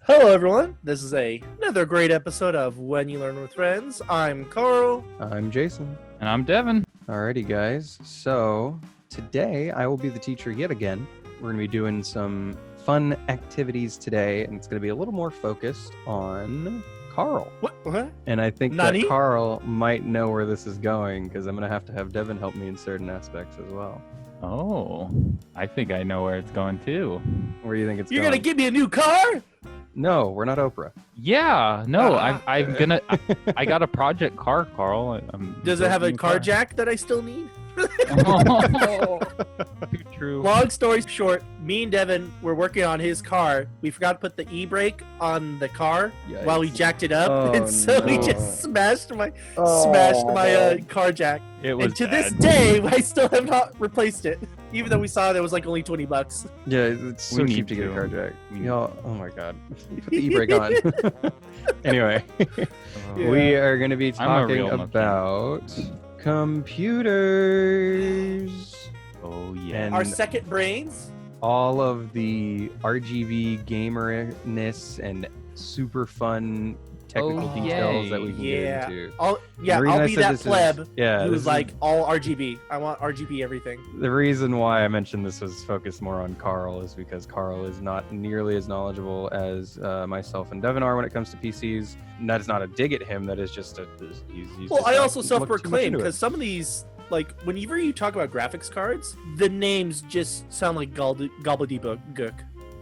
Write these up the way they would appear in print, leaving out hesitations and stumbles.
Hello, everyone. This is another great episode of When You Learn with Friends. I'm Carl. I'm Jason. And I'm Devin. Alrighty, guys. So today I will be the teacher yet again. We're going to be doing some fun activities today, and it's going to be a little more focused on Carl. What? And I think Nani? that Carl might know where this is going because I'm going to have Devin help me in certain aspects as well. Oh, I think I know where it's going too. Where do you think it's You're going? going to give me a new car? No, we're not Oprah. Yeah, no, I got a project car, Carl. Does it have a car jack that I still need? Oh, too true. Long story short, me and Devin were working on his car. We forgot to put the e-brake on the car while we jacked it up, Oh, and so we no. just smashed my car jack. It was And to this bad. day, I still have not replaced it, even though we saw it was like only $20. Yeah, it's so We cheap need to get a to. car jack. We need Y'all, oh my god. Put the e-brake on. Anyway, Yeah. we are going to be I'm a talking real mechanic. about computers. Oh yeah. And Our second brains. all of the RGB gamerness and super fun technical Oh, details yay. that we can Yeah. get into. I'll The reason I be said that this is- pleb yeah, this who's is- like all RGB. I want RGB everything. The reason why I mentioned this was focused more on Carl is because Carl is not nearly as knowledgeable as myself and Devin are when it comes to PCs. And that is not a dig at him. That is just he's Well, just I not also looked too much self-proclaim into it. because some of these, like, whenever you talk about graphics cards, the names just sound like gobbledygook.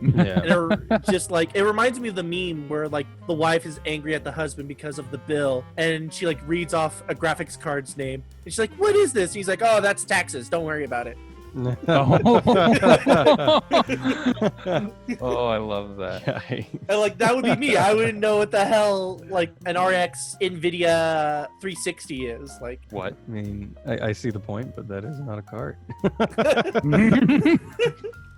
Yeah. And just like it reminds me of the meme where like the wife is angry at the husband because of the bill, and she like reads off a graphics card's name, and she's like, "What is this?" And he's like, "Oh, that's taxes. Don't worry about it." Oh, I love that. And like that would be me. I wouldn't know what the hell like an RX Nvidia 360 is. Like, What? I mean, I see the point, but that is not a card.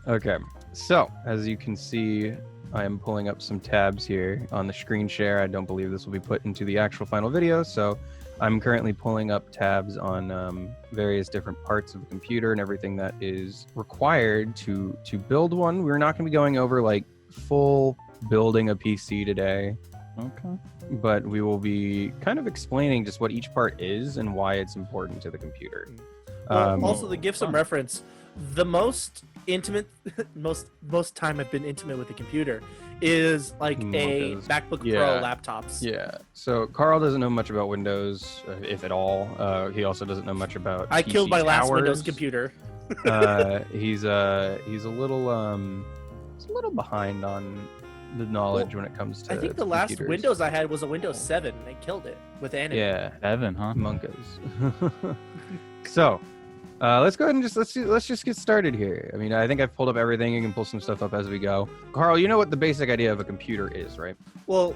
Okay, so as you can see, I am pulling up some tabs here on the screen share. I don't believe this will be put into the actual final video, so I'm currently pulling up tabs on various different parts of the computer and everything that is required to build one. We're not going to be going over like full building a PC today, Okay. but we will be kind of explaining just what each part is and why it's important to the computer. well, also to give some fun. reference, the most intimate, most time I've been intimate with a computer is like a Monkeys. MacBook Yeah. Pro laptops. Yeah, so Carl doesn't know much about Windows, if at all. He also doesn't know much about I killed PC my last towers. Windows computer. He's a little behind on the knowledge when it comes to I think the last computers. Windows I had was a Windows 7, and I killed it with anime. Yeah, Evan, huh? monkas. So let's go ahead and let's just get started here. I mean, I think I've pulled up everything. You can pull some stuff up as we go. Carl, you know what the basic idea of a computer is, right? Well,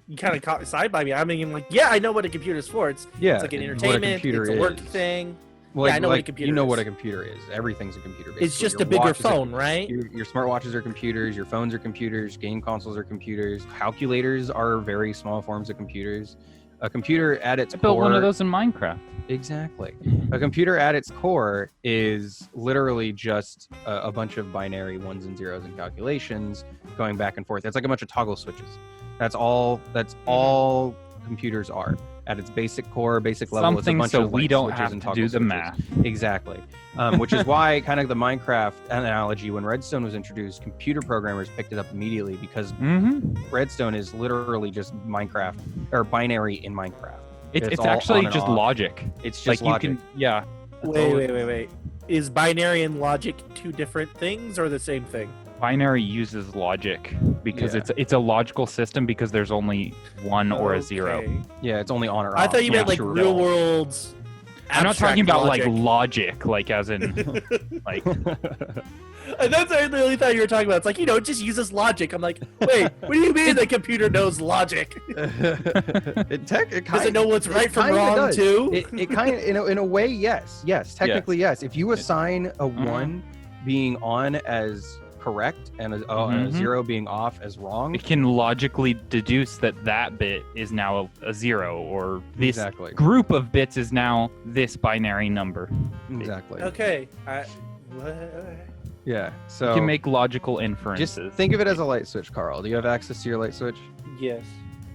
you kind of caught me side by me. I mean, like, yeah, I know what a computer's for. It's like an what a entertainment. computer It's a work is. thing. Well, Yeah, I know what a computer You know is. what a computer is. Everything's a computer. It's basically. just Your a bigger watches are- phone, right? Your smartwatches are computers. Your phones are computers. Game consoles are computers. Calculators are very small forms of computers. A computer at its I built core, one of those in Minecraft. Exactly. A computer at its core is literally just a bunch of binary ones and zeros and calculations going back and forth. It's like a bunch of toggle switches. That's all computers are. At its basic core, basic level, it's a Something bunch so of we like, don't switches have and to toggle do the switches. math. Exactly. Which is why kind of the Minecraft analogy, when Redstone was introduced, computer programmers picked it up immediately because Mm-hmm. Redstone is literally just Minecraft or binary in Minecraft. It's all actually on and just off. logic. It's Like just logic. you can, yeah. That's all it Wait. Is binary and logic two different things or the same thing? Binary uses logic because Yeah. it's a logical system because there's only one or a zero. Okay. Yeah, it's only on or off. I thought you Yeah, meant like sure. real world. I'm not talking about logic. like logic, like as in like And that's what I really thought you were talking about. It's like, it just uses logic. I'm like, wait, what do you mean the computer knows logic? Does it know what's right from wrong too? It kind of, in a way, yes, technically yes. If you assign a one being on as correct and a zero being off as wrong, it can logically deduce that bit is now a zero, or this exactly, group of bits is now this binary number. exactly. Okay. Yeah. So You can make logical inferences. just think of it as a light switch, Carl. Do you have access to your light switch? Yes.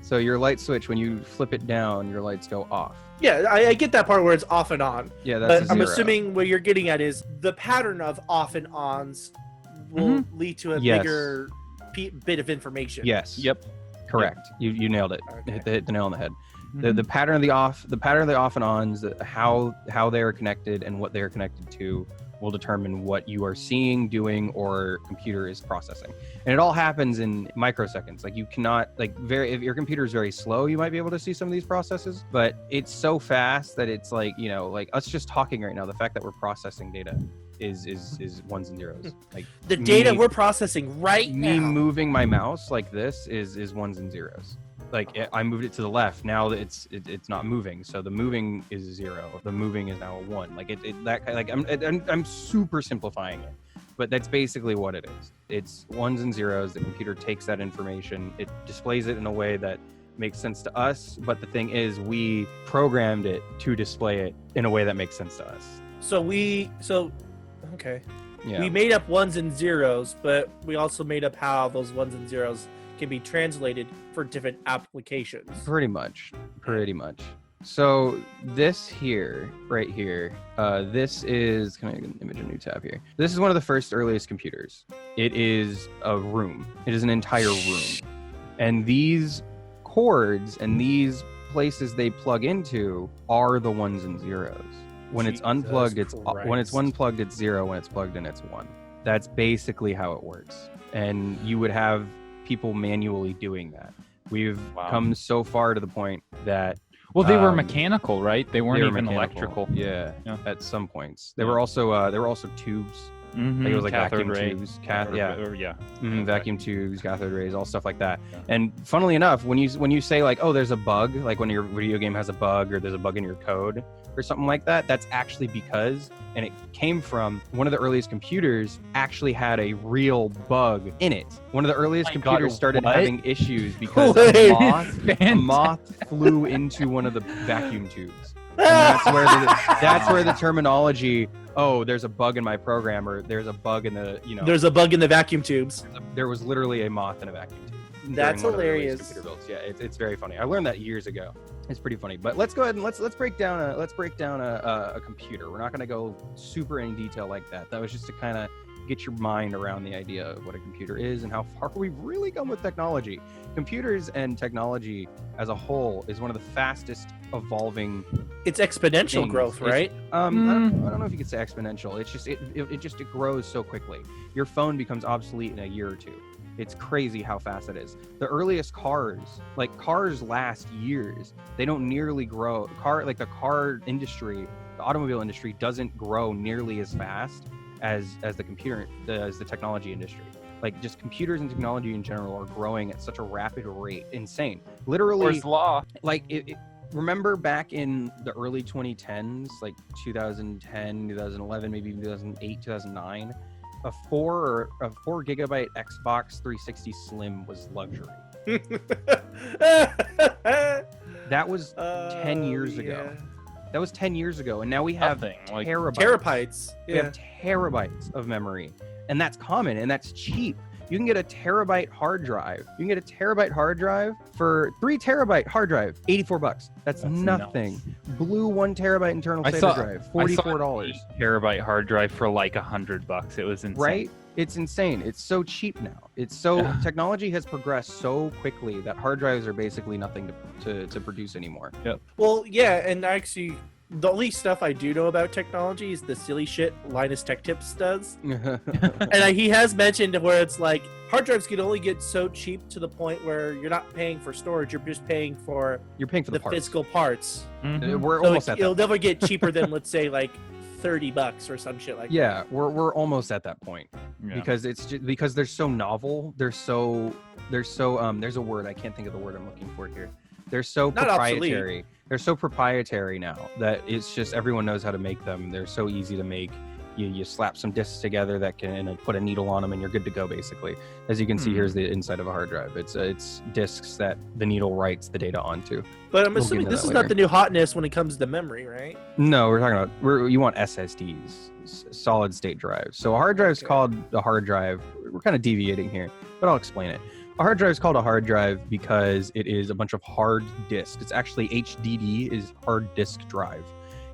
So your light switch, when you flip it down, your lights go off. Yeah, I get that part where it's off and on. Yeah, that's But a I'm zero. assuming what you're getting at is the pattern of off and ons will lead to a Yes. bigger bit of information. Yes. Yep. Correct. You nailed it. Okay. Hit the nail on the head. The pattern of the off and ons, how they are connected and what they are connected to will determine what you are seeing, doing, or computer is processing. And it all happens in microseconds. Like you cannot if your computer is very slow, you might be able to see some of these processes, but it's so fast that it's like us just talking right now, the fact that we're processing data is ones and zeros. Like The data we're processing right me now. moving my mouse like this is ones and zeros. Like I moved it to the left. Now it's not moving. So the moving is 0. The moving is now a 1. Like I'm super simplifying it, but that's basically what it is. It's ones and zeros. The computer takes that information. It displays it in a way that makes sense to us. But the thing is, we programmed it to display it in a way that makes sense to us. Okay. Yeah. We made up ones and zeros, but we also made up how those ones and zeros can be translated for different applications. Pretty much. So this here, right here, this is, can I image a new tab here? This is one of the first earliest computers. It is a room. It is an entire room. And these cords and these places they plug into are the ones and zeros. When it's unplugged, when it's unplugged, it's 0. When it's plugged in, it's 1. That's basically how it works. And you would have people manually doing that. We've come so far to the point that they were mechanical, right? They weren't even mechanical. electrical. Yeah, at some points. There were also tubes. Like it was like Cathode vacuum ray. tubes, vacuum tubes, cathode rays, all stuff like that. Yeah. And funnily enough, when you say like, oh, there's a bug, like when your video game has a bug or there's a bug in your code or something like that, that's actually because, and it came from one of the earliest computers actually had a real bug in it. One of the earliest computers started having issues because a moth flew into one of the vacuum tubes. And that's where the terminology, oh, there's a bug in my program, or there's a bug in the, There's a bug in the vacuum tubes. there was literally a moth in a vacuum tube. That's during one of the earliest hilarious. computer builds. Yeah, it's very funny. I learned that years ago. It's pretty funny. But let's go ahead and let's break down a computer. We're not going to go super in detail like that. That was just to kind of get your mind around the idea of what a computer is and how far we've really come with technology. Computers and technology as a whole is one of the fastest evolving. It's exponential things. growth, right? I don't know if you could say exponential. It's just it grows so quickly. Your phone becomes obsolete in a year or two. It's crazy how fast it is. The earliest cars last years. They don't nearly grow. The car industry, the automobile industry doesn't grow nearly as fast as the technology industry. Like just computers and technology in general are growing at such a rapid rate. Insane. Literally. Where's law? Like remember back in the early 2010s, like 2010, 2011, maybe even 2008, 2009, a 4 gigabyte Xbox 360 Slim was luxury. That was 10 years ago. Yeah. That was 10 years ago, and now we have terabytes. Terabytes. We have terabytes of memory, and that's common, and that's cheap. You can get a terabyte hard drive. You can get a terabyte hard drive for 3 terabyte hard drive, $84. That's nothing. Nuts. Blue 1 terabyte internal SATA drive, $44. Terabyte hard drive for like $100. It was insane. Right? It's insane. It's so cheap now. Technology has progressed so quickly that hard drives are basically nothing to produce anymore. Yep. Well, yeah, and actually, the only stuff I do know about technology is the silly shit Linus Tech Tips does. And he has mentioned where it's like hard drives can only get so cheap to the point where you're not paying for storage, you're just paying for the parts. physical parts. Mhm. We're So almost at that. it'll never get cheaper than, let's say, like $30 or some shit like that. Yeah, we're almost at that point. Yeah. Because it's just because they're so novel. There's a word, I can't think of the word I'm looking for here. They're so Not proprietary. obsolete. They're so proprietary now that it's just everyone knows how to make them. They're so easy to make. You slap some discs together that can put a needle on them, and you're good to go, basically. As you can see, here's the inside of a hard drive. It's discs that the needle writes the data onto. But I'm We'll get assuming into this that is later. not the new hotness when it comes to memory, right? No, we're talking about you want SSDs, solid state drives. So a hard drive is called a hard drive. We're kind of deviating here, but I'll explain it. A hard drive is called a hard drive because it is a bunch of hard disks. It's actually HDD is hard disk drive.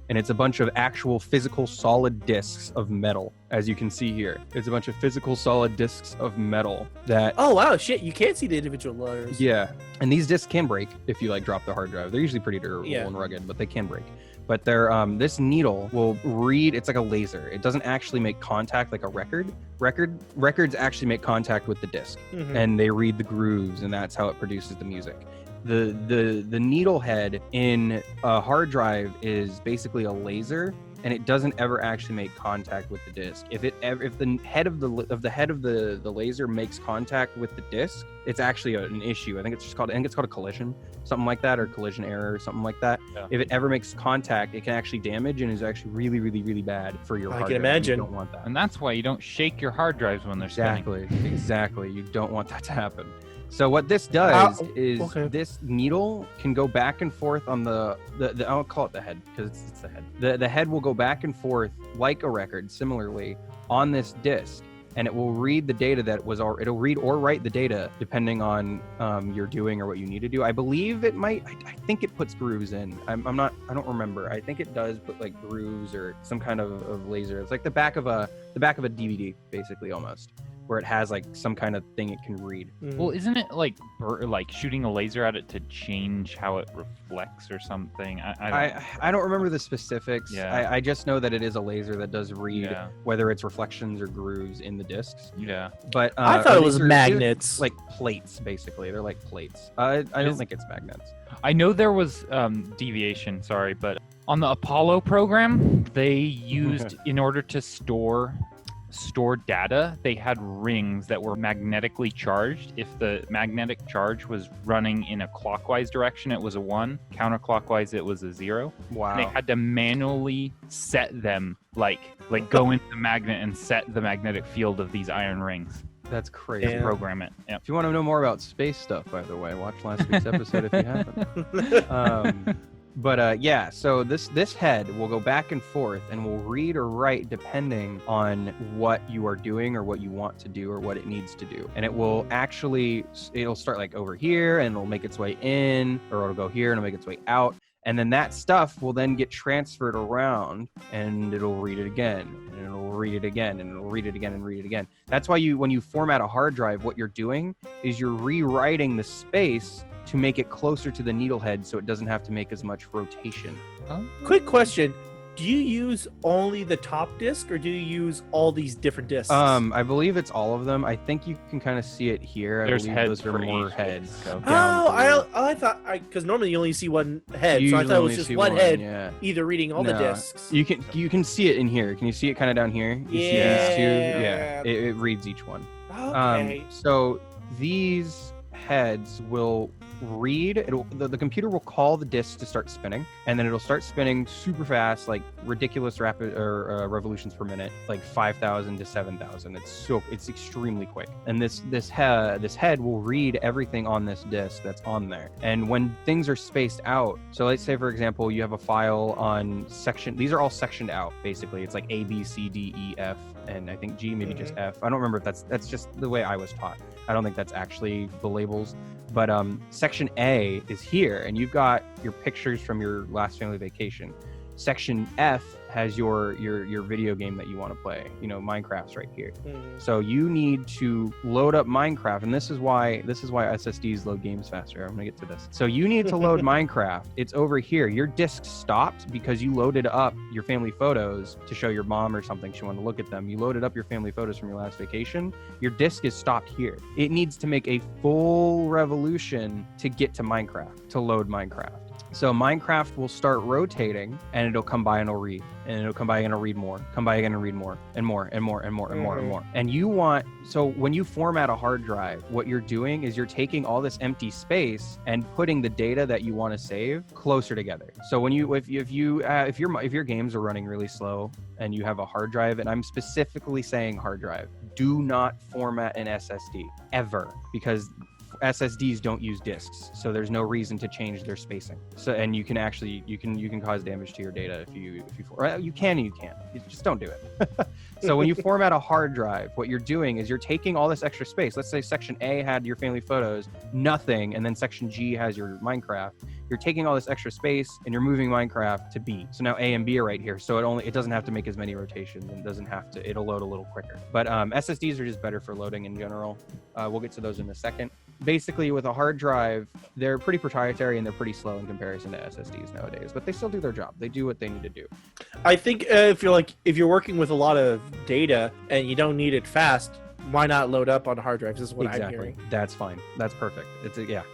And it's a bunch of actual physical solid disks of metal, as you can see here. It's a bunch of physical solid disks of metal that... Oh, wow, shit, you can't see the individual layers. Yeah, and these disks can break if you like drop the hard drive. They're usually pretty durable and rugged, but they can break. But they're this needle will read, it's like a laser. It doesn't actually make contact like a record. Records actually make contact with the disc, and they read the grooves, and that's how it produces the music. The needle head in a hard drive is basically a laser, and it doesn't ever actually make contact with the disc. If the head of the laser makes contact with the disc, it's actually an issue. I think it's called a collision, something like that, or collision error, or something like that. Yeah. If it ever makes contact, it can actually damage and is actually really, really, really bad for your hard drive. I can imagine. You don't want that. And that's why you don't shake your hard drives when they're spinning. Exactly. You don't want that to happen. So what this does is this needle can go back and forth on the I'll call it the head because it's the head. The head will go back and forth like a record, similarly, on this disc, and it will read the data it'll read or write the data depending on your doing or what you need to do. I believe it might. I think it puts grooves in. I don't remember. I think it does put like grooves or some kind of laser. It's like the back of a DVD, basically, almost, where it has like some kind of thing it can read. Well, isn't it like shooting a laser at it to change how it reflects or something? I don't remember the specifics. Yeah. I just know that it is a laser that does read whether it's reflections or grooves in the discs. Yeah. But I thought it was magnets. Like plates, basically. They're like plates. I don't think it's magnets. I know there was deviation, but on the Apollo program, they used, in order to store data, they had rings that were magnetically charged. If the magnetic charge was running in a clockwise direction, it was a 1. Counterclockwise, it was a 0. Wow. And they had to manually set them, like go into the magnet and set the magnetic field of these iron rings. That's crazy. Program it. Yep. If you want to know more about space stuff, by the way, watch last week's episode if you haven't. So this head will go back and forth and will read or write depending on what you are doing or what you want to do or what it needs to do. And it will it'll start like over here and it'll make its way in, or it'll go here and it'll make its way out. And then that stuff will then get transferred around, and it'll read it again, and it'll read it again, and it'll read it again and read it again. That's why when you format a hard drive, what you're doing is you're rewriting the space to make it closer to the needle head so it doesn't have to make as much rotation. Quick question. Do you use only the top disc, or do you use all these different discs? I believe it's all of them. I think you can kind of see it here. There's I believe heads those are for more each heads. disc. I thought, because normally you only see one head, so I thought it was just one head, either reading all the discs. You can see it in here. Can you see it kind of down here? You see these two? Yeah, it reads each one. Okay. So these heads will read, the computer will call the disk to start spinning, and then it'll start spinning super fast, like ridiculous rapid revolutions per minute, like 5,000 to 7,000. It's extremely quick. And this head will read everything on this disk that's on there. And when things are spaced out, so let's say for example you have a file on section, these are all sectioned out basically. It's like A, B, C, D, E, F, and I think G, maybe just F. I don't remember if that's just the way I was taught. I don't think that's actually the labels. But section A is here, and you've got your pictures from your last family vacation. Section F has your video game that you want to play. Minecraft's right here. So you need to load up Minecraft, and this is why SSDs load games faster. I'm gonna get to this. So you need to load Minecraft. It's over here. Your disk stopped because you loaded up your family photos to show your mom or something. She wanted to look at them. You loaded up your family photos from your last vacation. Your disk is stopped here. It needs to make a full revolution to get to Minecraft, to load Minecraft. So Minecraft will start rotating, and it'll come by and it'll read, and it'll come by and it'll read more, come by again and read more, and more, and more, and more, and more, and more. And you want, so when you format a hard drive, what you're doing is you're taking all this empty space and putting the data that you want to save closer together. So when you, if your games are running really slow and you have a hard drive, and I'm specifically saying hard drive, do not format an SSD ever, because SSDs don't use disks, so there's no reason to change their spacing. So, and you can actually you can cause damage to your data if you can't. You just don't do it. So when you format a hard drive, what you're doing is you're taking all this extra space. Let's say section A had your family photos, nothing, and then section G has your Minecraft. You're taking all this extra space and you're moving Minecraft to B. So now A and B are right here. So it doesn't have to make as many rotations, and it'll load a little quicker. But SSDs are just better for loading in general. We'll get to those in a second. Basically, with a hard drive, they're pretty proprietary and they're pretty slow in comparison to SSDs nowadays, but they still do their job. They do what they need to do. I think if you're working with a lot of data and you don't need it fast, why not load up on hard drives? Is what I'm hearing. That's fine. That's perfect.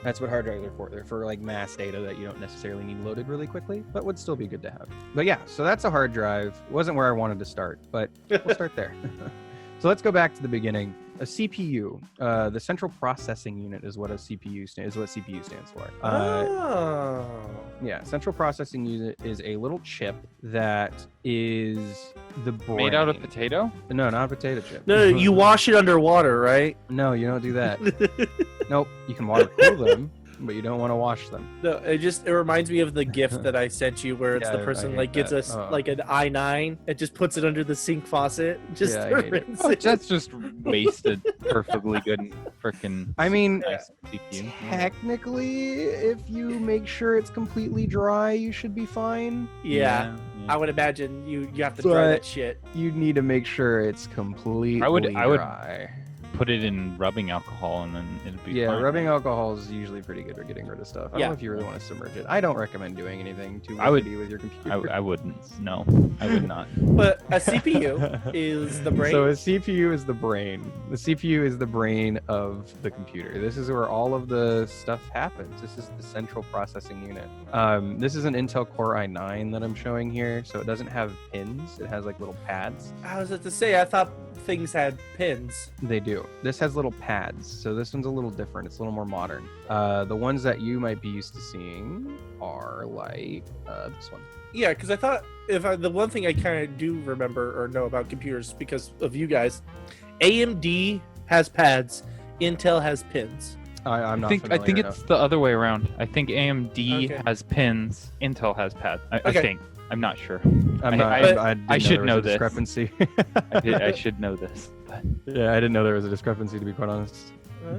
That's what hard drives are for. They're for like mass data that you don't necessarily need loaded really quickly, but would still be good to have. But yeah, so that's a hard drive. It wasn't where I wanted to start, but we'll start there. So let's go back to the beginning. A CPU, the central processing unit, is what CPU stands for. Yeah, central processing unit is a little chip that is the brain. Made out of potato? No, not a potato chip. No, you wash it underwater, right? No, you don't do that. Nope, you can water cool them, but you don't want to wash them. No, it reminds me of the gift that I sent you, where it's the person like gets like an i9 and just puts it under the sink faucet. Just rinse it. That's just wasted. Perfectly good and freaking. I mean, nice CPU. Technically, if you make sure it's completely dry, you should be fine. Yeah. I would imagine you have to dry that shit. You need to make sure it's completely dry. Put it in rubbing alcohol and then it'll be fine. Rubbing alcohol is usually pretty good for getting rid of stuff. I don't know if you really want to submerge it. I don't recommend doing anything too rickety with your computer. I wouldn't. No, I would not. But a CPU is the brain. So a CPU is the brain. The CPU is the brain of the computer. This is where all of the stuff happens. This is the central processing unit. This is an Intel Core i9 that I'm showing here. So it doesn't have pins. It has like little pads. I was about to say, I thought things had pins. They do. This has little pads, so this one's a little different. It's a little more modern. The ones that you might be used to seeing are like this one. Yeah, because I thought the one thing I kind of do remember or know about computers because of you guys, AMD has pads, Intel has pins. I'm not. I think it's the other way around. I think AMD has pins, Intel has pads. I think. I'm not sure. I should know this. Discrepancy. I should know this. But. Yeah, I didn't know there was a discrepancy, to be quite honest.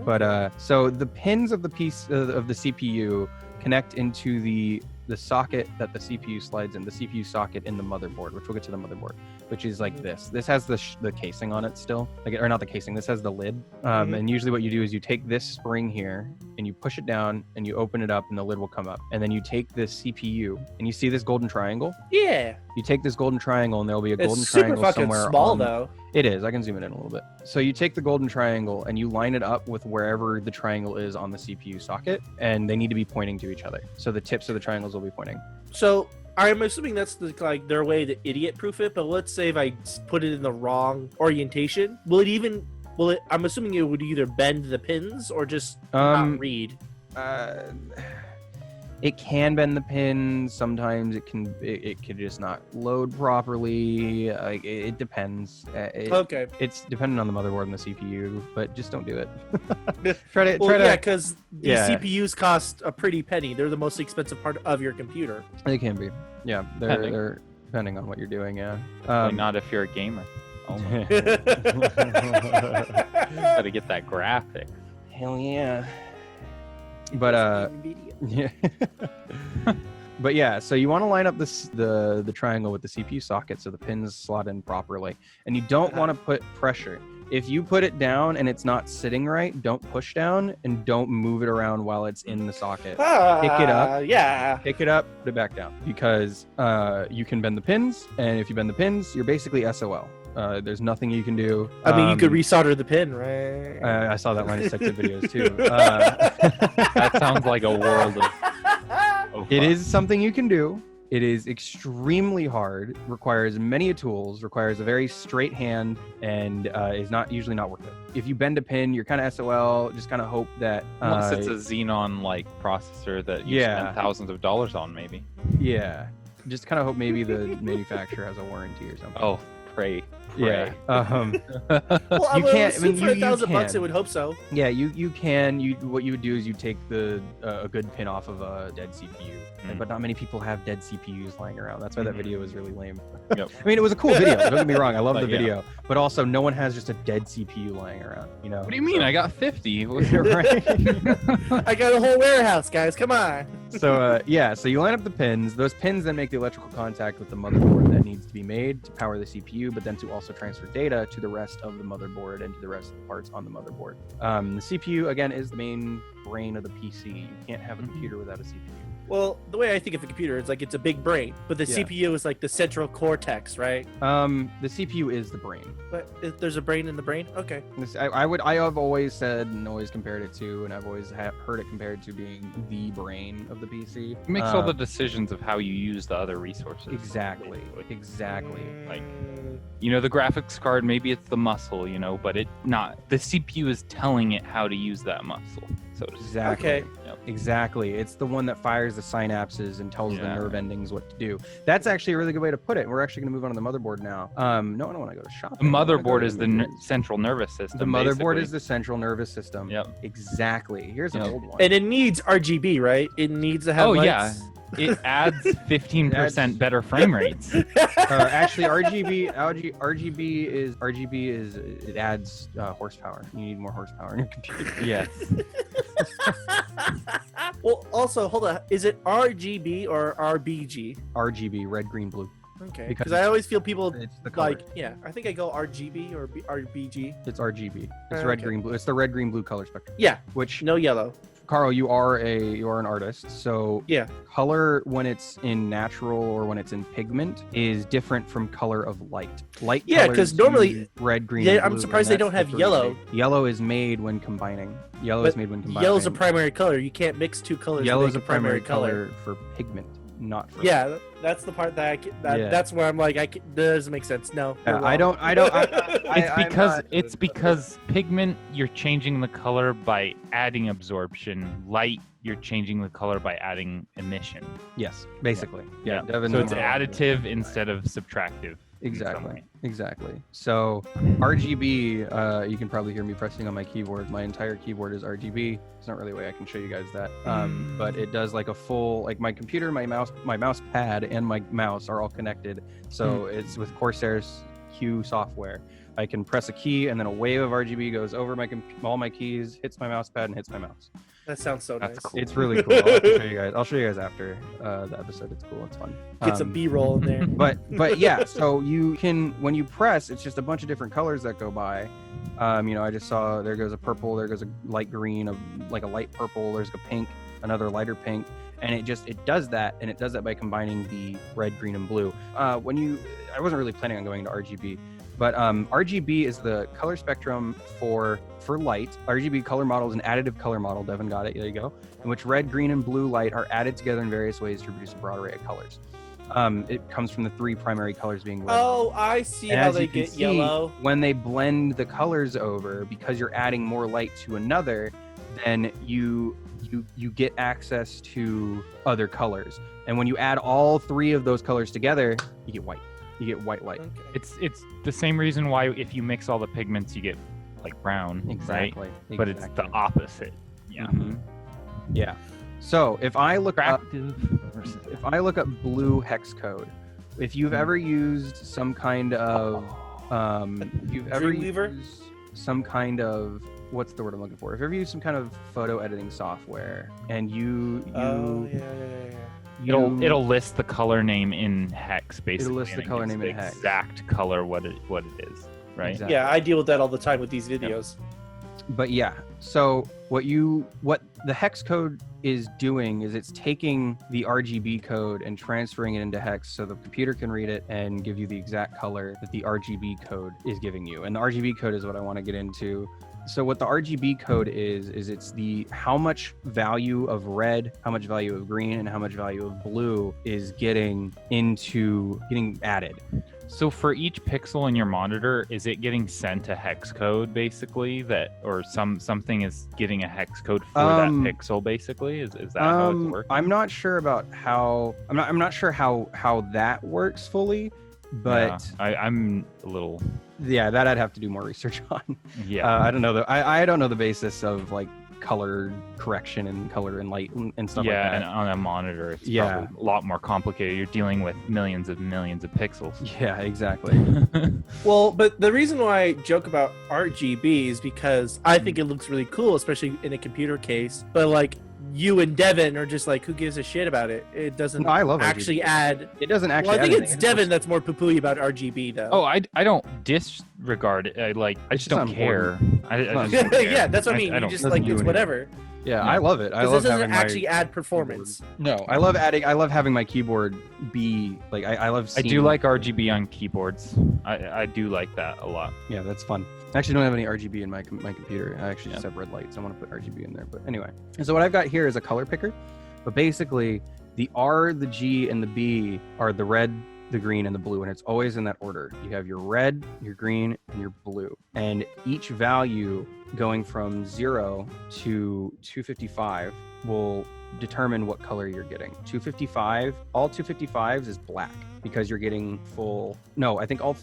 But so the pins of the of the CPU connect into the socket that the CPU slides in, the CPU socket in the motherboard, which we'll get to the motherboard, which is like this. This has the casing on it still, or not the casing. This has the lid. And usually what you do is you take this spring here and you push it down and you open it up and the lid will come up. And then you take this CPU and you see this golden triangle. Yeah. You take this golden triangle and there'll be a golden triangle somewhere. It's super fucking small though. It is. I can zoom it in a little bit. So you take the golden triangle and you line it up with wherever the triangle is on the CPU socket, and they need to be pointing to each other. So the tips of the triangles will be pointing. So I'm assuming that's their way to idiot-proof it. But let's say if I put it in the wrong orientation, will it? I'm assuming it would either bend the pins or just not read. It can bend the pins. Sometimes it can just not load properly. It depends. Okay. It's dependent on the motherboard and the CPU, but just don't do it. Because the CPUs cost a pretty penny. They're the most expensive part of your computer. They can be. Yeah, they're depending on what you're doing. Yeah. Not if you're a gamer. Oh my. Gotta get that graphic. Hell yeah. But yeah. But yeah, so you want to line up the triangle with the CPU socket so the pins slot in properly, and you don't want to put pressure. If you put it down and it's not sitting right, don't push down and don't move it around while it's in the socket. Pick it up. Yeah. Pick it up, put it back down, because you can bend the pins, and if you bend the pins, you're basically SOL. There's nothing you can do. I mean, you could resolder the pin, right? I saw that line of videos too. That sounds like a world of It is something you can do. It is extremely hard, requires many tools, requires a very straight hand, and is usually not worth it. If you bend a pin, you're kind of SOL. Just kind of hope that Unless it's a Xenon-like processor that you spend thousands of dollars on, maybe. Yeah. Just kind of hope maybe the manufacturer has a warranty or something. Oh, pray. Yeah. Well, You can't- for you $1,000, can. it would hope so. Yeah, you can. What you would do is you take a good pin off of a dead CPU, but not many people have dead CPUs lying around. That's why that video was really lame. Yep. I mean, it was a cool video. Don't get me wrong. I love the But, yeah. video, but also no one has just a dead CPU lying around. You know. What do you mean? I got 50. Right. I got a whole warehouse, guys. Come on. So so you line up the pins. Those pins then make the electrical contact with the motherboard that needs to be made to power the CPU, but then to also transfer data to the rest of the motherboard and to the rest of the parts on the motherboard. The CPU again is the main brain of the PC. You can't have a computer without a CPU. Well, the way I think of a computer is like it's a big brain, but the Yeah. CPU is like the central cortex, right? The CPU is the brain. But if there's a brain in the brain, okay. I have always said and always compared it to, and I've always heard it compared to being the brain of the PC. It makes all the decisions of how you use the other resources. Exactly. Like, you know, the graphics card, maybe it's the muscle, you know, but the CPU is telling it how to use that muscle. So to speak. Exactly. Okay. Yep. Exactly. It's the one that fires the synapses and tells the Yeah. nerve endings what to do. That's actually a really good way to put it. We're actually going to move on to the motherboard now. No, I don't want to go to shopping. The I wanna go motherboard to is the movies. central nervous system. The motherboard basically. is the central nervous system. Yep. Exactly. Here's an Yep. old one. And it needs RGB, right? It needs to have Oh, lights. yeah. It adds 15% better frame rates. Actually, RGB is it adds horsepower. You need more horsepower in your computer. Yes. Well, also, hold on. Is it RGB or RBG? RGB, red, green, blue. Okay. Because Because I always feel people It's the color. like, yeah, I think I go RGB or RBG. It's RGB. It's Okay. red, green, blue. It's the red, green, blue color spectrum. Yeah, Which no yellow. Carl, you are an artist, so Yeah. color when it's in natural or when it's in pigment is different from color of light. Light Yeah, 'cause colors normally- use red, green, Yeah, and I'm blue, surprised and they don't that's the have yellow. three. Yellow is made when combining. Yellow But is made when combining. Yellow's a primary color. You can't mix two colors. Yellow to is make a primary color for pigment, not for. Yeah, that's the part that Yeah. that's where I'm like, that doesn't make sense. No, Yeah, you're I wrong. don't. It's because pigment, you're changing the color by adding absorption. Light, you're changing the color by adding emission. Yes, basically. Yeah. Devin, So it's additive instead of subtractive. Exactly. So RGB, you can probably hear me pressing on my keyboard. My entire keyboard is RGB. There's not really a way I can show you guys that. But it does like a full, like my computer, my mouse pad, and my mouse are all connected. So it's with Corsair's Q software. I can press a key and then a wave of RGB goes over all my keys, hits my mouse pad, and hits my mouse. That sounds so That's nice. cool. It's really cool. I'll have to show you guys. I'll show you guys after the episode. It's cool. It's fun. Get some B-roll in there. But yeah, so you can, when you press, it's just a bunch of different colors that go by. You know, I just saw there goes a purple, there goes a light green, like a light purple, there's a pink, another lighter pink, and it does that, and it does that by combining the red, green, and blue. I wasn't really planning on going to RGB, but RGB is the color spectrum for light. RGB color model is an additive color model. Devin got it. There you go. In which red, green, and blue light are added together in various ways to produce a broad array of colors. It comes from the three primary colors being red. Oh, I see And how as they you can get see, yellow. when they blend the colors over, because you're adding more light to another, then you get access to other colors. And when you add all three of those colors together, you get white. You get white light. Okay. It's the same reason why if you mix all the pigments, you get like brown, right? Exactly. But it's the opposite. Yeah. Mhm. Yeah. So if I look up blue hex code, if you've ever used some kind of if you've ever Dreamweaver? used some kind of, what's the word I'm looking for? If you ever used some kind of photo editing software and Oh, yeah. It'll list the color name in hex basically. It'll list the and it color gives name the in hex. exact color what it is, right? Exactly. Yeah, I deal with that all the time with these videos. But yeah, so what the hex code is doing is it's taking the RGB code and transferring it into hex so the computer can read it and give you the exact color that the RGB code is giving you. And the RGB code is what I want to get into So what the RGB code is it's the how much value of red, how much value of green, and how much value of blue is getting added. So for each pixel in your monitor, is it getting sent a hex code basically or something is getting a hex code for that pixel basically? Is that how it's working? I'm not sure about how I'm not sure how that works fully, but I'm a little that I'd have to do more research on. Yeah. I don't know I don't know the basis of like color correction and color and light and stuff like that. Yeah, and on a monitor, it's probably a lot more complicated. You're dealing with millions of pixels. Yeah, exactly. Well, but the reason why I joke about RGB is because I think it looks really cool, especially in a computer case. But like you and Devin are just like, who gives a shit about it? It doesn't I love actually RGB. add. It doesn't actually. Well, I think add it's anything. Devin that's more poo-pooey about RGB though. Oh, I don't disregard it. I just don't care. I just don't care. Yeah, that's what I mean. You don't- just doesn't like do it's anything. whatever. Yeah, I love it. I Because love this having doesn't actually add performance. No, I love having my keyboard be like I love. I do seeing- like RGB on keyboards. I do like that a lot. Yeah, that's fun. I actually don't have any RGB in my computer. I actually just have red lights. I want to put RGB in there. But anyway, and so what I've got here is a color picker. But basically, the R, the G, and the B are the red, the green, and the blue, and it's always in that order. You have your red, your green, and your blue. And each value going from 0 to 255 will determine what color you're getting. 255, all 255s is black because you're getting full. No, I think all.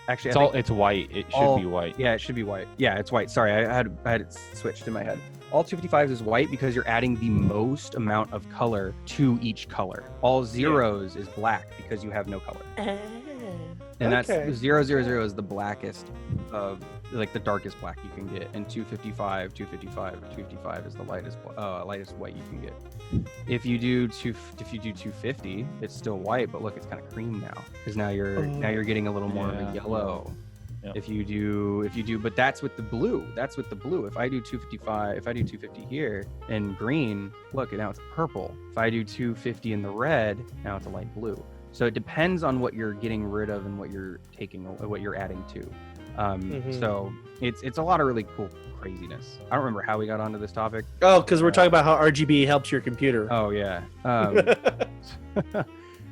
Actually, It's white. It should be white. Yeah, it should be white. Yeah, it's white. Sorry, I had it switched in my head. All 255s is white because you're adding the most amount of color to each color. All zeros is black because you have no color. And that's 000 is the blackest of like the darkest black you can get, and 255 is the lightest white you can get. If you do 250, it's still white, but look, it's kind of cream now because now you're getting a little more of a yellow. Yep. If you do, but that's with the blue. That's with the blue. If I do 255, if I do 250 here in green, look, now it's purple. If I do 250 in the red, now it's a light blue. So it depends on what you're getting rid of and what you're adding to. So it's a lot of really cool craziness. I don't remember how we got onto this topic. Oh, because we're talking about how RGB helps your computer. Oh yeah.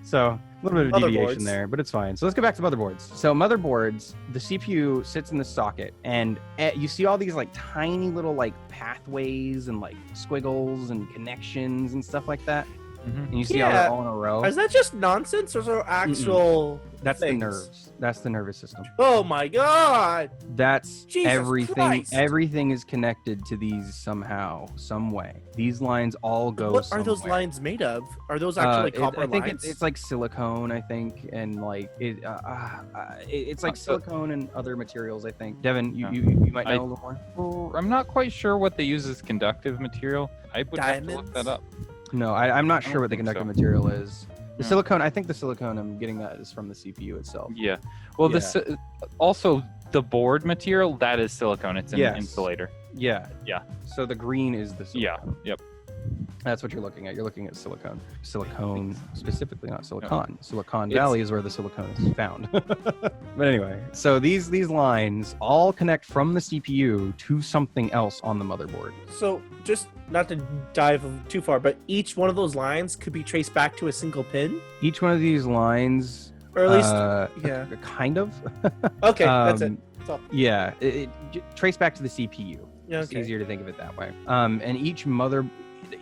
So a little bit of deviation there, but it's fine. So let's go back to motherboards. So motherboards, the CPU sits in the socket, and you see all these like tiny little like pathways and like squiggles and connections and stuff like that. And you see how they're all in a row. Is that just nonsense, or is there actual? That's things? the nerves. That's the nervous system. Oh my god! That's Jesus everything. Christ. Everything is connected to these somehow, some way. These lines all go. What are those somewhere. lines made of? Are those actually copper I think lines? it's like silicone. I think, and like it's like silicone and other materials. I think. Devin, you might know a little more. Well, I'm not quite sure what they use as conductive material. I would have to look that up. No, I'm not sure what the think conductive so. material is. The silicone, I think the silicone I'm getting that is from the CPU itself. Yeah. Well, also the board material, that is silicone. It's an insulator. Yeah. Yeah. So the green is the silicone. Yeah. Yep. That's what you're looking at. You're looking at silicone. Silicone, specifically, not silicon. Silicon Valley is where the silicone is found. But anyway, so these lines all connect from the CPU to something else on the motherboard. So, just not to dive too far, but each one of those lines could be traced back to a single pin? Each one of these lines, Or at least, kind of. Okay, that's it. That's all. Yeah, it trace back to the CPU. Yeah, It's okay. easier to think of it that way. And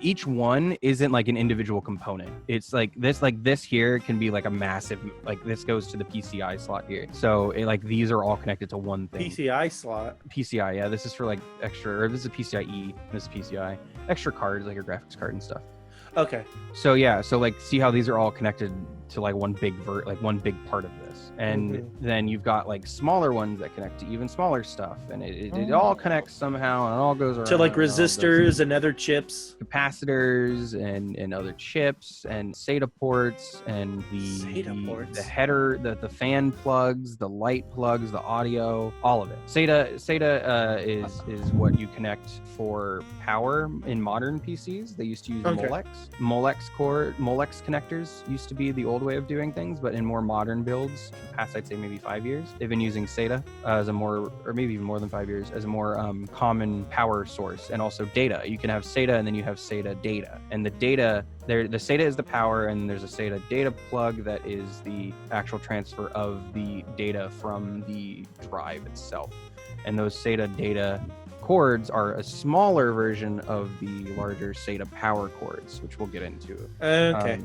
each one isn't like an individual component. It's like this here can be like a massive, like this goes to the PCI slot here. So these are all connected to one thing. PCI slot. PCI, yeah. This is for like extra, or this is a PCIe, this is PCI. Extra cards, like your graphics card and stuff. Okay. So yeah, so like see how these are all connected to like one big one big part of this. And then you've got like smaller ones that connect to even smaller stuff, and it all connects somehow, and it all goes around. To like resistors and other chips. Capacitors and other chips and SATA ports and the header, the fan plugs, the light plugs, the audio, all of it. SATA is what you connect for power in modern PCs. They used to use Molex connectors used to be the old old way of doing things, but in more modern builds, past I'd say maybe 5 years, they've been using SATA as a more, or maybe even more than 5 years, as a more common power source, and also data. You can have SATA and then you have SATA data. And the data, the SATA is the power, and there's a SATA data plug that is the actual transfer of the data from the drive itself. And those SATA data cords are a smaller version of the larger SATA power cords, which we'll get into. Okay.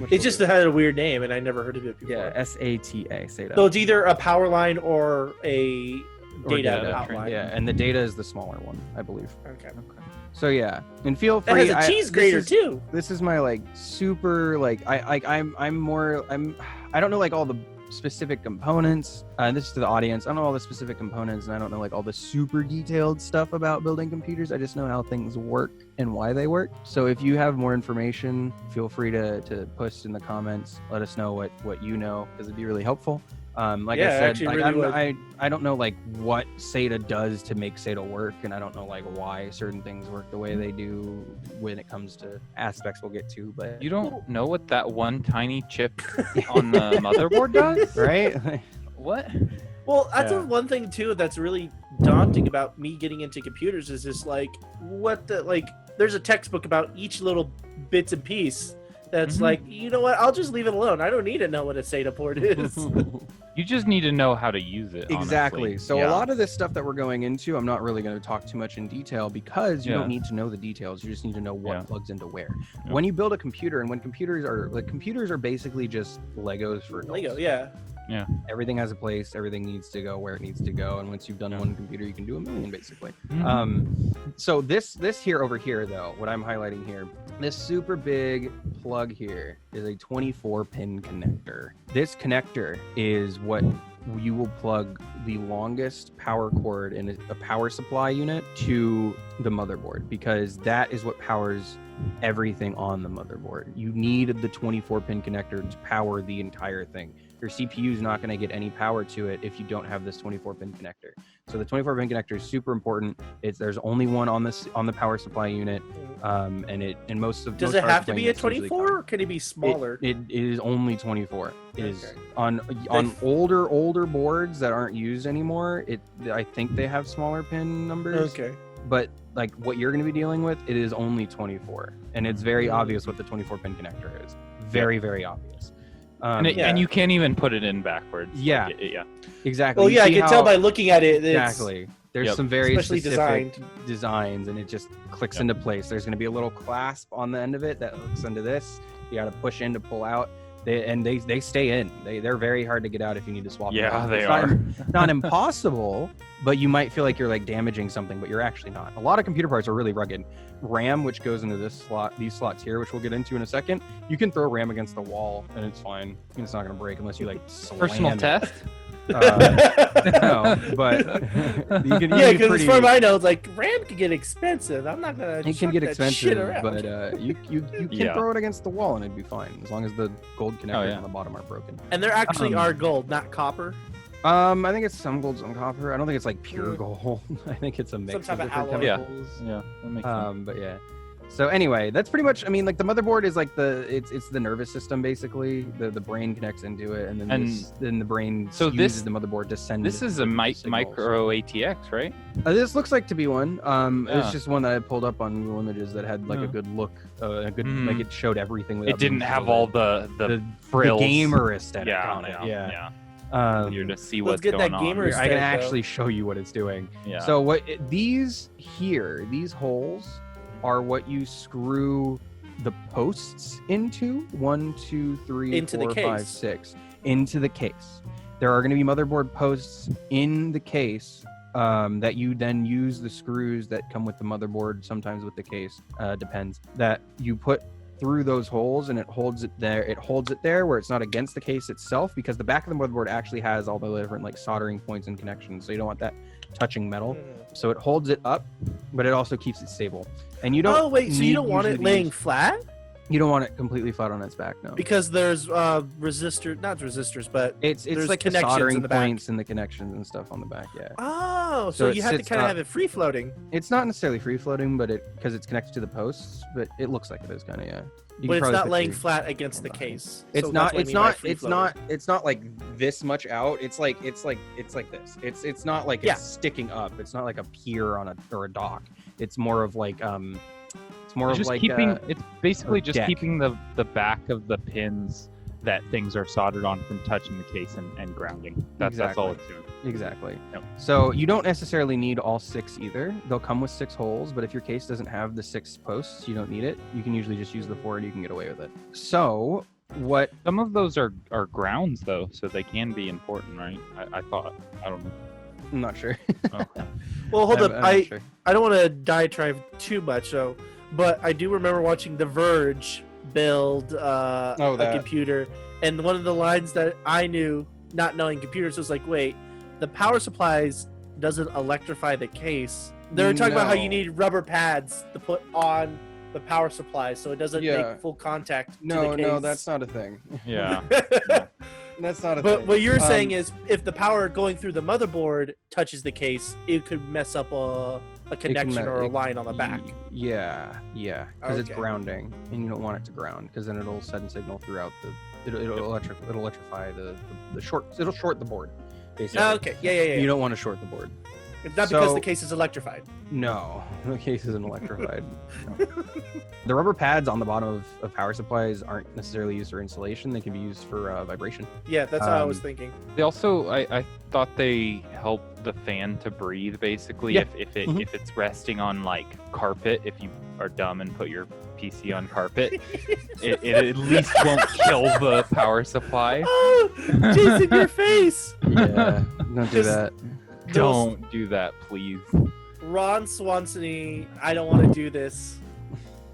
It just had a weird name, and I never heard of it before. Yeah, SATA, SATA. So it's either a power line or a data outline. Yeah, and the data is the smaller one, I believe. Okay. So yeah, and feel That free. has a cheese grater too. This is my like super like I don't know like all the specific components. This is to the audience. I don't know all the specific components, and I don't know like all the super detailed stuff about building computers. I just know how things work and why they work. So if you have more information, feel free to post in the comments. Let us know what you know, because it'd be really helpful. Like I said, like, really I don't know like what SATA does to make SATA work, and I don't know like why certain things work the way they do when it comes to aspects we'll get to. But You don't know what that one tiny chip on the motherboard does? right? What? Well, that's Yeah. one thing too that's really daunting about me getting into computers is just like there's a textbook about each little bits and piece that's like, you know what, I'll just leave it alone. I don't need to know what a SATA port is. You just need to know how to use it. Exactly. Honestly. So Yeah. a lot of this stuff that we're going into, I'm not really going to talk too much in detail, because you don't need to know the details. You just need to know what plugs into where. Yeah. When you build a computer, and when computers are basically just Legos for adults. Lego, yeah. Everything has a place. Everything needs to go where it needs to go. And once you've done one computer, you can do a million, basically. So this here over here, though, what I'm highlighting here, this super big plug here is a 24-pin connector. This connector is what you will plug the longest power cord in a power supply unit to the motherboard, because that is what powers everything on the motherboard. You need the 24-pin connector to power the entire thing. Your CPU is not going to get any power to it if you don't have this 24-pin connector. So the 24-pin connector is super important. There's only one on the power supply unit, and most of Does most it power have to supply be a units usually 24, or can it be smaller? It is only 24. It is Okay. on older boards that aren't used anymore. I think they have smaller pin numbers. Okay. But like what you're going to be dealing with, it is only 24, and it's very obvious what the 24-pin connector is. Very, very obvious. And you can't even put it in backwards. Yeah. Yeah. Exactly. Well, You yeah, I see can tell how- by looking at it. Exactly. There's some very Especially specific designs, and it just clicks into place. There's going to be a little clasp on the end of it that hooks into this. You got to push in to pull out. They stay in. They're very hard to get out if you need to swap them Yeah, out. they It's are. not impossible, but you might feel like you're like damaging something, but you're actually not. A lot of computer parts are really rugged. RAM, which goes into this slot, these slots here, which we'll get into in a second, you can throw RAM against the wall and it's fine. It's not going to break unless you like slam Personal it. test? No, but you can. Yeah, because as far as I know, it's like RAM can get expensive. I'm not gonna. It can chuck get that shit expensive, around. but you can throw it against the wall and it'd be fine as long as the gold connectors on the bottom are broken. And there actually are gold, not copper. I think it's some gold, some copper. I don't think it's like pure gold. I think it's a mix Some of type of different alloy. chemicals. Yeah, that makes sense. But yeah. So anyway, that's pretty much. I mean, like the motherboard is like it's the nervous system basically. The brain connects into it, and then the brain uses the motherboard to send. This is a micro ATX, right? This looks like to be one. Yeah. It's just one that I pulled up on Google Images that had like a good look, a good like it showed everything. It without didn't being have showed. all the the frills. gamer aesthetic Yeah, on it. yeah. Here to see Let's what's get going that on. gamer Here, I aesthetic, can though. actually show you what it's doing. Yeah. So these holes are what you screw the posts into. 1, 2, 3, Into the 4, case. 5, 6 into the case. There are going to be motherboard posts in the case that you then use the screws that come with the motherboard, sometimes with the case, depends, that you put through those holes, and it holds it there. It holds it there where it's not against the case itself, because the back of the motherboard actually has all the different like soldering points and connections, so you don't want that touching metal. So it holds it up, but it also keeps it stable. And you don't. Oh wait, so you don't want it usually laying use- flat? You don't want it completely flat on its back, no. Because there's not resistors, but It's there's like the connections soldering in the back. points and the connections and stuff on the back, yeah. Oh, So so it you have to sits kind of up- have it free floating. It's not necessarily free floating, but because it's connected to the posts, but it looks like it is kind of, yeah. You But can it's probably not put laying your- flat against the on the back. case. It's So not. that's what I It's mean by not. free It's floating. not. It's not like this much out. It's like this. It's not like Yeah. it's sticking up. It's not like a pier on a dock. It's more of like It's more It's of just like keeping. It's basically a just deck. keeping the back of the pins that things are soldered on from touching the case and grounding. That's all it's doing. Exactly. Yep. So you don't necessarily need all 6 either. They'll come with 6 holes, but if your case doesn't have the 6 posts, you don't need it. You can usually just use the 4 and you can get away with it. So what? Some of those are grounds though, so they can be important, right? I thought. I don't know. I'm not sure. Oh. Well, hold up. I'm not sure. I don't want to diatribe too much, though, but I do remember watching The Verge build a that. computer, and one of the lines that I knew, not knowing computers, was like, wait, the power supplies doesn't electrify the case. They were talking about how you No. need rubber pads to put on the power supply so it doesn't Yeah. make full contact to No, the case. no, that's not a thing. Yeah. That's not a But thing. what you're saying is, if the power going through the motherboard touches the case, it could mess up a connection or a line on the back. Yeah, because it's Okay. grounding, and you don't want it to ground, because then it'll send signal throughout the. It'll electrify the short. It'll short the board, basically. Okay, yeah. You don't want to short the board. It's not because So- the case is electrified. No, the case isn't electrified. No. The rubber pads on the bottom of power supplies aren't necessarily used for insulation. They can be used for vibration. Yeah, that's what I was Um, thinking. They also, I thought they help the fan to breathe. Basically, Yeah. if it's resting on like carpet, if you are dumb and put your PC on carpet, it at least won't kill the power supply. Oh, Jason, your face! Yeah, don't do Just- that. Don't do that, please. Ron Swanson, I don't want to do this.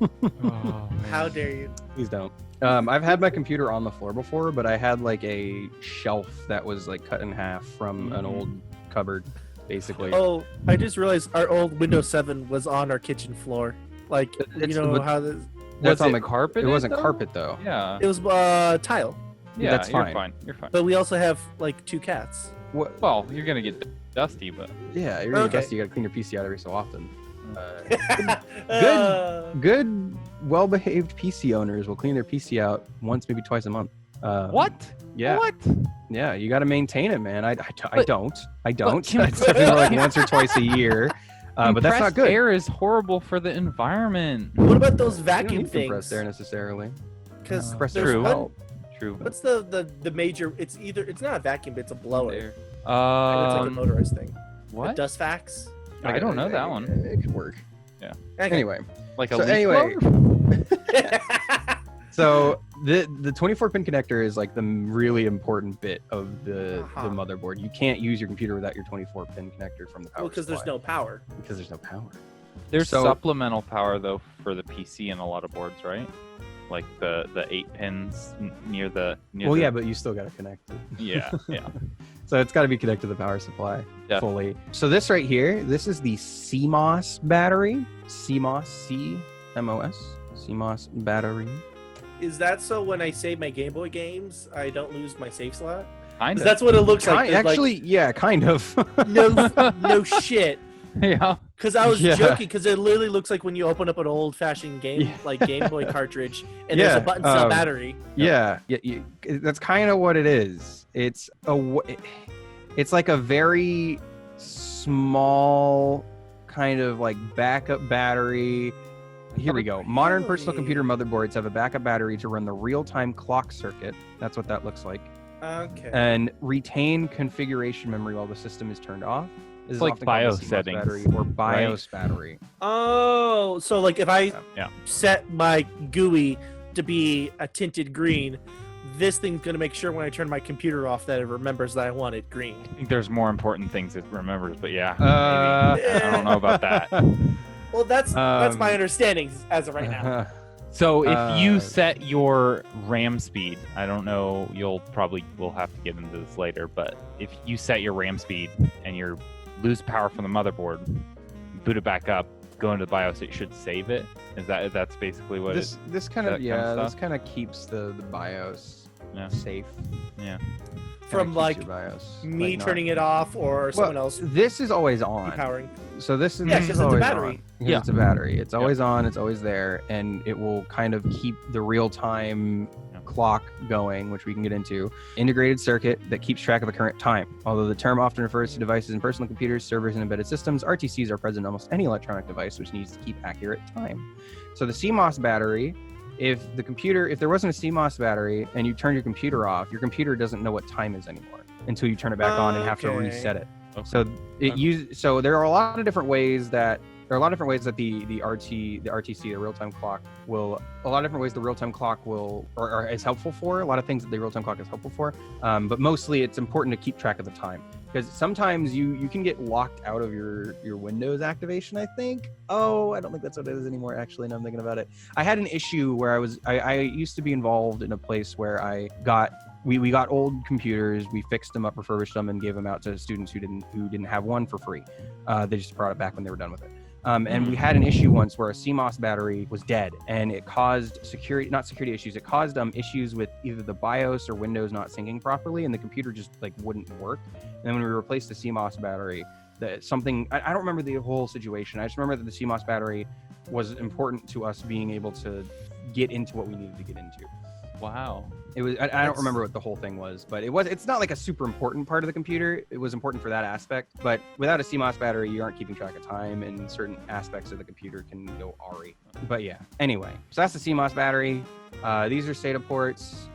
Oh, How dare you? Please don't. I've had my computer on the floor before, but I had like a shelf that was like cut in half from an old cupboard, basically. Oh, I just realized our old Windows 7 was on our kitchen floor. Like, It's- you know but- how this... That's Was on it the carpet? It wasn't carpet though. Yeah. It was tile, Yeah, that's you're fine. fine. You're fine. but we also have like 2 cats. What? Well, you're gonna get dusty, but Yeah, you're gonna Okay. dusty. You gotta clean your PC out every so often. Uh, Good, well-behaved PC owners will clean their PC out once, maybe twice a month. what? Yeah. What? Yeah, you got to maintain it, man. I But- don't. I don't. can- It's definitely like once or twice a year. But that's not Compressed good. air is horrible for the environment. What about those You don't vacuum need compressed things? air necessarily. Because Compressed there's air True. will one, help. True. what's the major? It's not a vacuum, but it's a blower. There. It's like a motorized thing. What? The dust fax. I don't know that one. It could work. Okay. Anyway, Like a so leaf anyway, blower? so the 24 pin connector is like the really important bit of the Uh-huh. motherboard. You can't use your computer without your 24 pin connector from the power Well, because there's supply. no power. Because there's no power. There's So- supplemental power though for the PC in a lot of boards, right? Like the 8 pins near the. Well, yeah, but you still got to connect it. yeah, yeah. So it's got to be connected to the power supply Yeah. fully. So this right here, this is the CMOS battery. CMOS, C-M-O-S. CMOS battery. Is that so when I save my Game Boy games, I don't lose my save slot? Kind 'Cause of. that's what it looks like. It's Actually, yeah, kind of. like, no shit. Yeah. Because I was Yeah. joking. Because it literally looks like when you open up an old-fashioned game, Yeah. like Game Boy cartridge, and there's Yeah, a button cell um, battery. Yeah, that's kind of what it is. It's like a very small kind of like backup battery. Here we go. Modern personal Really? computer motherboards have a backup battery to run the real-time clock circuit. That's what that looks like. Okay. And retain configuration memory while the system is turned off. This is like often called the BIOS CMOS settings, battery or BIOS battery. Oh, so like if I Yeah. set my GUI to be a tinted green, this thing's gonna make sure when I turn my computer off that it remembers that I want it green. I think there's more important things it remembers, but yeah. Uh, I don't know about that. Well, that's my Um, understanding as of right now. So if you Uh, set your RAM speed, I don't know, we'll have to get into this later, but if you set your RAM speed and you lose power from the motherboard, boot it back up, go into the BIOS, it should save it. That's basically what This kind that of kind of this stuff? kind of keeps the BIOS Yeah. safe. Yeah. From Kinda like keeps your BIOS, me like, not- turning it off or someone else This is always on. powering. So this Yeah, is 'cause it's a always battery. on. 'Cause Yeah. It's a battery. It's always on. It's always there, and it will kind of keep the real-time Yeah. clock going, which we can get into. Integrated circuit that keeps track of the current time. Although the term often refers to devices in personal computers, servers, and embedded systems, RTCs are present in almost any electronic device which needs to keep accurate time. So the CMOS battery, if there wasn't a CMOS battery and you turn your computer off, your computer doesn't know what time is anymore until you turn it back on and have to Okay. reset it. Okay. So there are a lot of different ways that the RTC, the real-time clock will, a lot of different ways the real-time clock or is helpful for, a lot of things that the real-time clock is helpful for, but mostly it's important to keep track of the time, because sometimes you can get locked out of your Windows activation, I think. Oh, I don't think that's what it is anymore, actually, now I'm thinking about it. I had an issue where I used to be involved in a place where we got old computers, we fixed them up, refurbished them, and gave them out to students who didn't have one for free. They just brought it back when they were done with it. And we had an issue once where a CMOS battery was dead, and it caused not security issues. It caused issues with either the BIOS or Windows not syncing properly, and the computer just like wouldn't work. And then when we replaced the CMOS battery, I don't remember the whole situation. I just remember that the CMOS battery was important to us being able to get into what we needed to get into. Wow. It was. I don't remember what the whole thing was, but it's not like a super important part of the computer. It was important for that aspect, but without a CMOS battery, you aren't keeping track of time, and certain aspects of the computer can go awry. But yeah. Anyway, so that's the CMOS battery. These are SATA ports.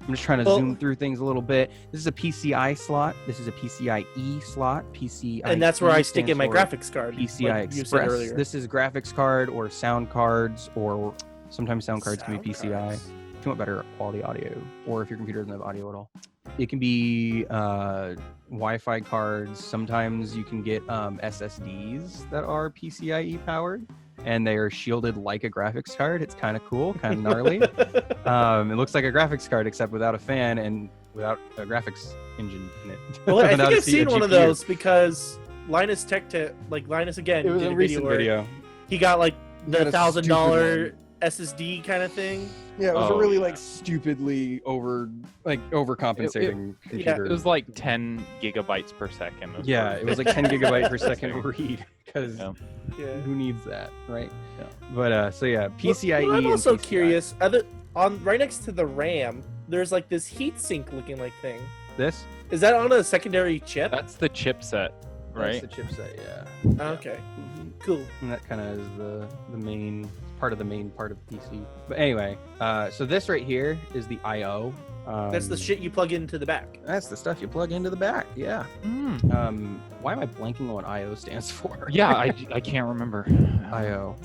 I'm just trying to zoom through things a little bit. This is a PCI slot. This is a PCIe slot. PCIe. And that's where I stick in my stands for graphics card. PCI like you said Express. earlier. This is graphics card or sound cards, or sometimes sound cards can be PCI. cards. If you want better quality audio, or if your computer doesn't have audio at all. It can be Wi-Fi cards. Sometimes you can get SSDs that are PCIe powered, and they are shielded like a graphics card. It's kind of cool, kind of gnarly. It looks like a graphics card, except without a fan and without a graphics engine in it. Well, I think Without a I've seen one of GPU. those because Linus Tech Tip, like Linus again, It was did a a recent where video. he got like the Got a $1,000 stupid SSD kind of thing. Yeah, it was Oh, a really yeah. like stupidly overcompensating computer. It was like 10 gigabytes per second. Yeah, it was like 10 gigabyte per second read, because Yeah. Yeah. who needs that, right? Yeah. But so yeah, PCIe. Well, I'm and also PCI. curious. Right next to the RAM, there's like this heatsink looking like thing. This Is that on a secondary chip? That's the chipset, right? That's the chipset, yeah. Okay, cool. And that kind of is the main part of the PC. But anyway, so this right here is the I/O. That's the shit you plug into the back. That's the stuff you plug into the back. Yeah. Mm. Why am I blanking on what I/O stands for? Yeah, I can't remember. I/O.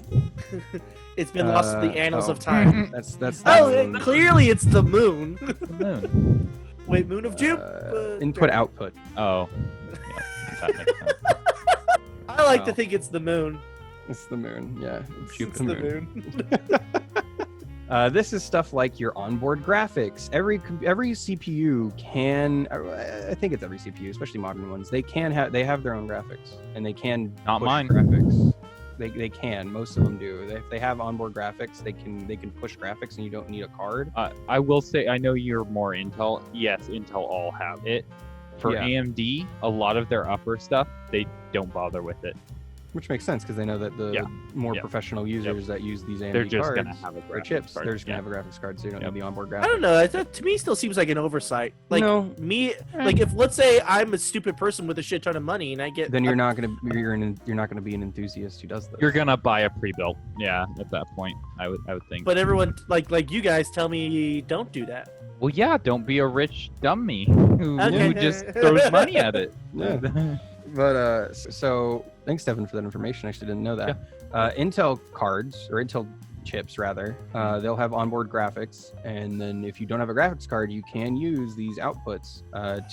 It's been lost in the annals oh. of time. That's Oh, the and clearly it's the moon. Moon. Wait, moon of Jupiter. input output. Oh, yeah, that makes sense. I like to Oh. think it's the moon. It's the moon. Yeah, It's Jupiter the moon. moon. This is stuff like your onboard graphics. Every CPU can, I think it's every CPU, especially modern ones. They have their own graphics, and they can Not push mine. graphics. They can. Most of them do. If they have onboard graphics, they can push graphics, and you don't need a card. I will say, I know you're more Intel. Yes, Intel all have it. For Yeah. AMD, a lot of their upper stuff, they don't bother with it. Which makes sense because they know that the Yeah. more Yep. professional users that use these AMD They're just cards gonna have a or graphics chips, card. they're just gonna Yeah. have a graphics card, so you don't Yep. need the onboard I graphics. don't know. That to me still seems like an oversight. Like No. me, like if let's say I'm a stupid person with a shit ton of money and I get Then you're not gonna be an enthusiast who does this. You're gonna buy a pre-built. Yeah, at that point, I would think. But everyone like you guys tell me don't do that. Well, yeah, don't be a rich dummy who Okay. just throws money at it. Yeah. But so thanks, Stefan, for that information. I actually didn't know that. Intel cards, or Intel chips rather, they'll have onboard graphics, and then if you don't have a graphics card, you can use these outputs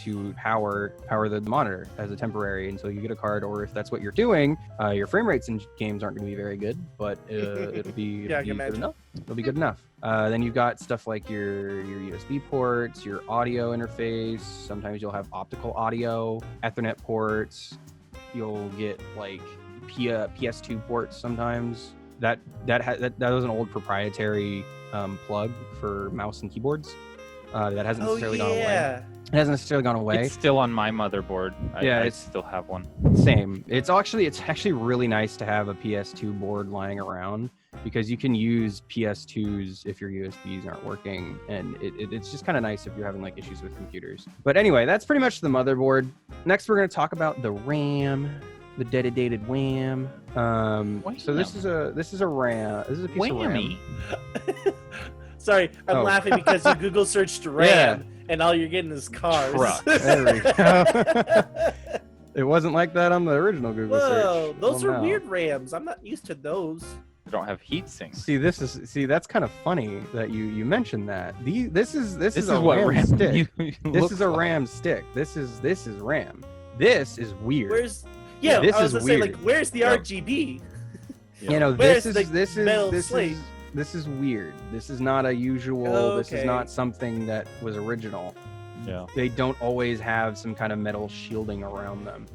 to power the monitor as a temporary until you get a card, or if that's what you're doing, your frame rates in games aren't going to be very good, but it'll be, Yeah, I can good imagine. enough. It'll be good enough. Then you've got stuff like your USB ports, your audio interface. Sometimes you'll have optical audio, Ethernet ports. You'll get like PS2 ports sometimes. That was an old proprietary plug for mouse and keyboards that hasn't necessarily gone away. It hasn't necessarily gone away. It's still on my motherboard. I it's still have one. Same. It's actually really nice to have a PS2 board lying around because you can use PS2s if your USBs aren't working, and it's just kind of nice if you're having like issues with computers. But anyway, that's pretty much the motherboard. Next, we're going to talk about the RAM, the dedicated WAM. So this is a RAM. This is a piece of RAM. Sorry, I'm laughing because you Google searched RAM and all you're getting is cars. Trucks. There we go. It wasn't like that on the original Google search. Whoa, those Well, are no. weird RAMs. I'm not used to those. They don't have heat sinks. See, that's kind of funny that you mentioned that. This is a what RAM stick. This looks is a like. RAM stick. This is RAM. This is weird. Where's Yeah, this I was is gonna say, weird. like, where's the Yeah. RGB? You know, Where's this the metal is slate? this is weird. This is not a usual. Oh, This is okay. not something that was original. Yeah. They don't always have some kind of metal shielding around them.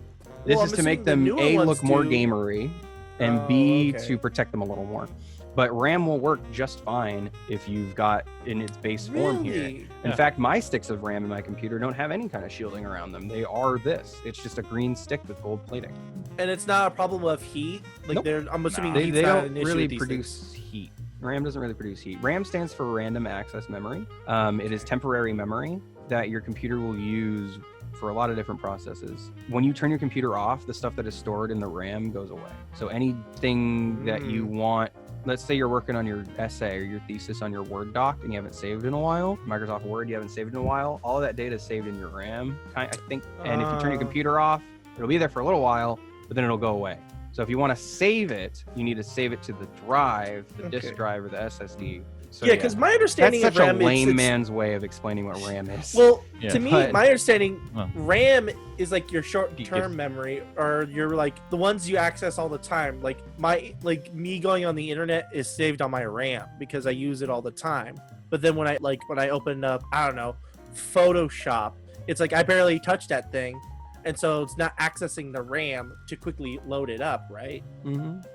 This Well, is I'm to make assuming the them newer A, ones look more do. gamery, and Oh, B, okay. to protect them a little more. But RAM will work just fine if you've got in its base form here. Really? In Yeah. fact, my sticks of RAM in my computer don't have any kind of shielding around them. They are this. It's just a green stick with gold plating. And it's not a problem of heat. Like Nope. I'm assuming Nah. They heat's not don't an issue really with these produce things. heat. RAM doesn't really produce heat. RAM stands for random access memory. It is temporary memory that your computer will use for a lot of different processes. When you turn your computer off, the stuff that is stored in the RAM goes away. So anything that you want, let's say you're working on your essay or your thesis on your Word doc and you haven't saved in a while, Microsoft Word, you haven't saved in a while, all of that data is saved in your RAM, I think. And if you turn your computer off, it'll be there for a little while, but then it'll go away. So if you want to save it, you need to save it to the drive, the disk Okay. drive or the SSD. So, Yeah, because my that's understanding such of RAM a lame is man's way of explaining what RAM is. well, Yeah. to me, But- my understanding, Well. RAM is like your short-term Yes. memory, or you're like the ones you access all the time. Like me going on the internet is saved on my RAM because I use it all the time. But then when I open up, I don't know, Photoshop, it's like I barely touch that thing, and so it's not accessing the RAM to quickly load it up, right?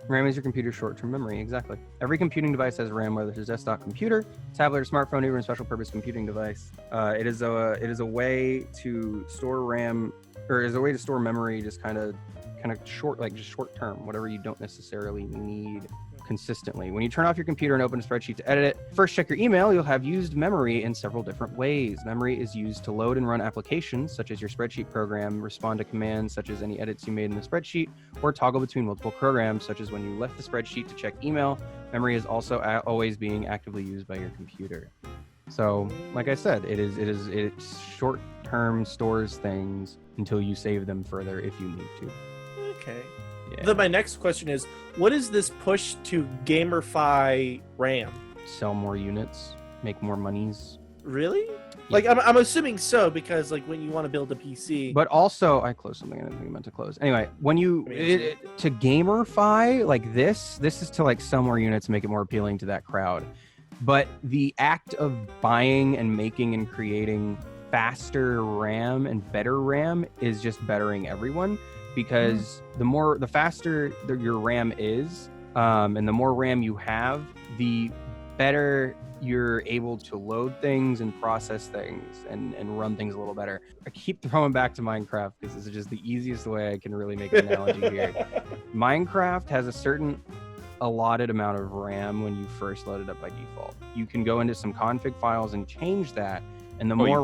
RAM is your computer's short-term memory, exactly. Every computing device has RAM, whether it's a desktop computer, tablet, or smartphone, even a special-purpose computing device. It is a way to store RAM, or is a way to store memory, just kind of short, like just short-term, whatever you don't necessarily need consistently. When you turn off your computer and open a spreadsheet to edit it, first check your email. You'll have used memory in several different ways. Memory is used to load and run applications, such as your spreadsheet program, respond to commands, such as any edits you made in the spreadsheet, or toggle between multiple programs, such as when you left the spreadsheet to check email. Memory is also always being actively used by your computer. So, like I said, it short-term stores things until you save them further if you need to. Okay. Yeah. Then my next question is, what is this push to gamerify RAM? Sell more units, make more monies. Really? Like, I'm assuming so, because like when you want to build a PC. But also, I closed something I didn't think I meant to close. Anyway, when you to gamerify like this is to like sell more units, make it more appealing to that crowd. But the act of buying and making and creating faster RAM and better RAM is just bettering everyone, because the faster your RAM is, and the more RAM you have, the better you're able to load things and process things and run things a little better. I keep throwing back to Minecraft because this is just the easiest way I can really make an analogy here. Minecraft has a certain allotted amount of RAM when you first load it up by default. You can go into some config files and change that, and the more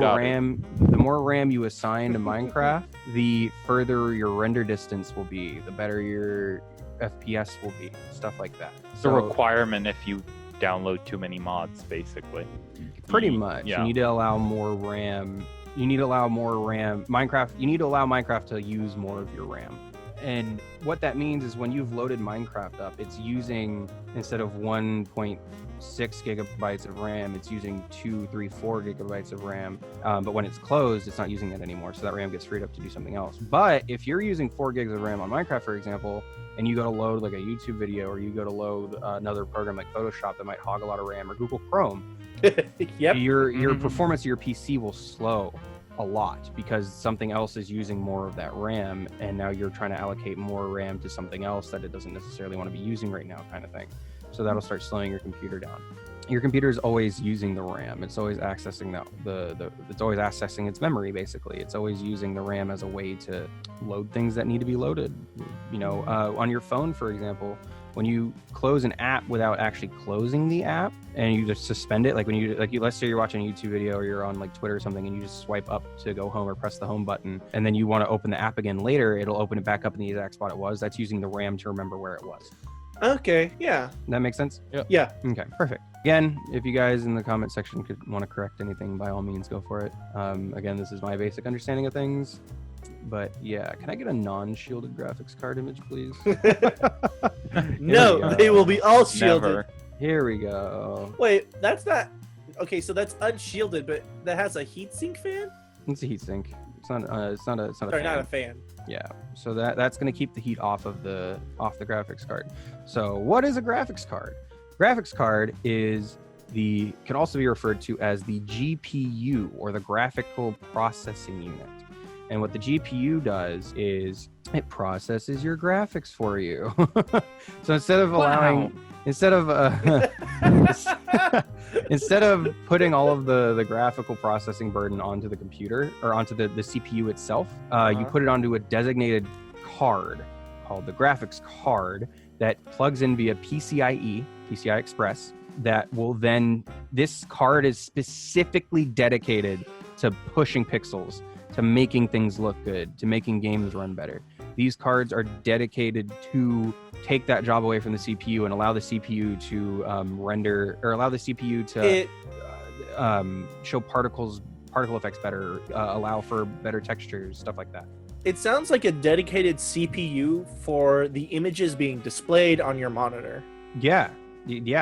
RAM you assign to Minecraft, the further your render distance will be, the better your FPS will be, stuff like that. It's a requirement if you download too many mods, basically. Pretty much. Yeah. You need to allow more RAM. You need to allow more RAM. You need to allow Minecraft to use more of your RAM. And what that means is when you've loaded Minecraft up, it's using, instead of 1.6 gigabytes of RAM, it's using 2, 3, 4 gigabytes of RAM. But when it's closed, it's not using that anymore. So that RAM gets freed up to do something else. But if you're using 4 gigs of RAM on Minecraft, for example, and you go to load like a YouTube video, or you go to load another program like Photoshop that might hog a lot of RAM, or Google Chrome, Yep. your performance of your PC will slow. a lot because something else is using more of that RAM, and now you're trying to allocate more RAM to something else that it doesn't necessarily want to be using right now, kind of thing. So that'll start slowing your computer down. Your computer is always using the RAM. It's always accessing it's always accessing its memory, basically. It's always using the RAM as a way to load things that need to be loaded. You know, on your phone, for example, when you close an app without actually closing the app and you just suspend it, like when you let's say you're watching a YouTube video or you're on like Twitter or something and you just swipe up to go home or press the home button and then you want to open the app again later, it'll open it back up in the exact spot it was. That's using the RAM to remember where it was. Okay, yeah. That makes sense? Yeah. Okay, perfect. Again, if you guys in the comment section could want to correct anything, by all means, go for it. Again, this is my basic understanding of things. But yeah, can I get a non-shielded graphics card image, please? No, they will be all shielded. Never. Here we go. Wait, that's not... Okay, so that's unshielded, but that has a heatsink fan? It's a heatsink. It's not a Sorry, fan. not a fan. Yeah, so that's going to keep the heat off the graphics card. So what is a graphics card? Graphics card can also be referred to as the GPU, or the graphical processing unit. And what the GPU does is it processes your graphics for you. So instead of instead of putting all of the graphical processing burden onto the computer or onto the CPU itself, you put it onto a designated card called the graphics card that plugs in via PCIe, PCI Express. That will then, this card is specifically dedicated to pushing pixels, to making things look good, to making games run better. These cards are dedicated to take that job away from the CPU and allow the CPU to render, or allow the CPU to show particle effects better, allow for better textures, stuff like that. It sounds like a dedicated CPU for the images being displayed on your monitor. Yeah,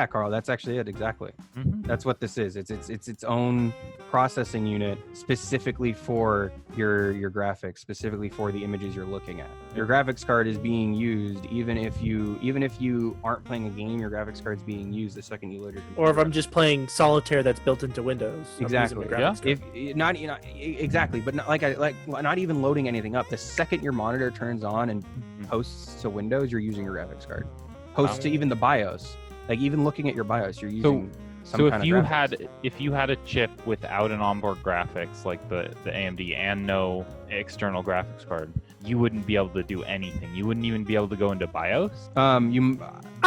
Carl, that's actually it. Exactly. Mm-hmm. That's what this is. It's its own processing unit specifically for your graphics, specifically for the images you're looking at. Your graphics card is being used even if you aren't playing a game. Your graphics card is being used the second you load your computer. Or if I'm just playing solitaire that's built into Windows. Exactly. Exactly, but not even loading anything up. The second your monitor turns on and posts to Windows, you're using your graphics card. Posts to even the BIOS. Like even looking at your BIOS, you're using some kind of graphics. if you had a chip without an onboard graphics like the AMD and no external graphics card, you wouldn't be able to do anything. You wouldn't even be able to go into BIOS. I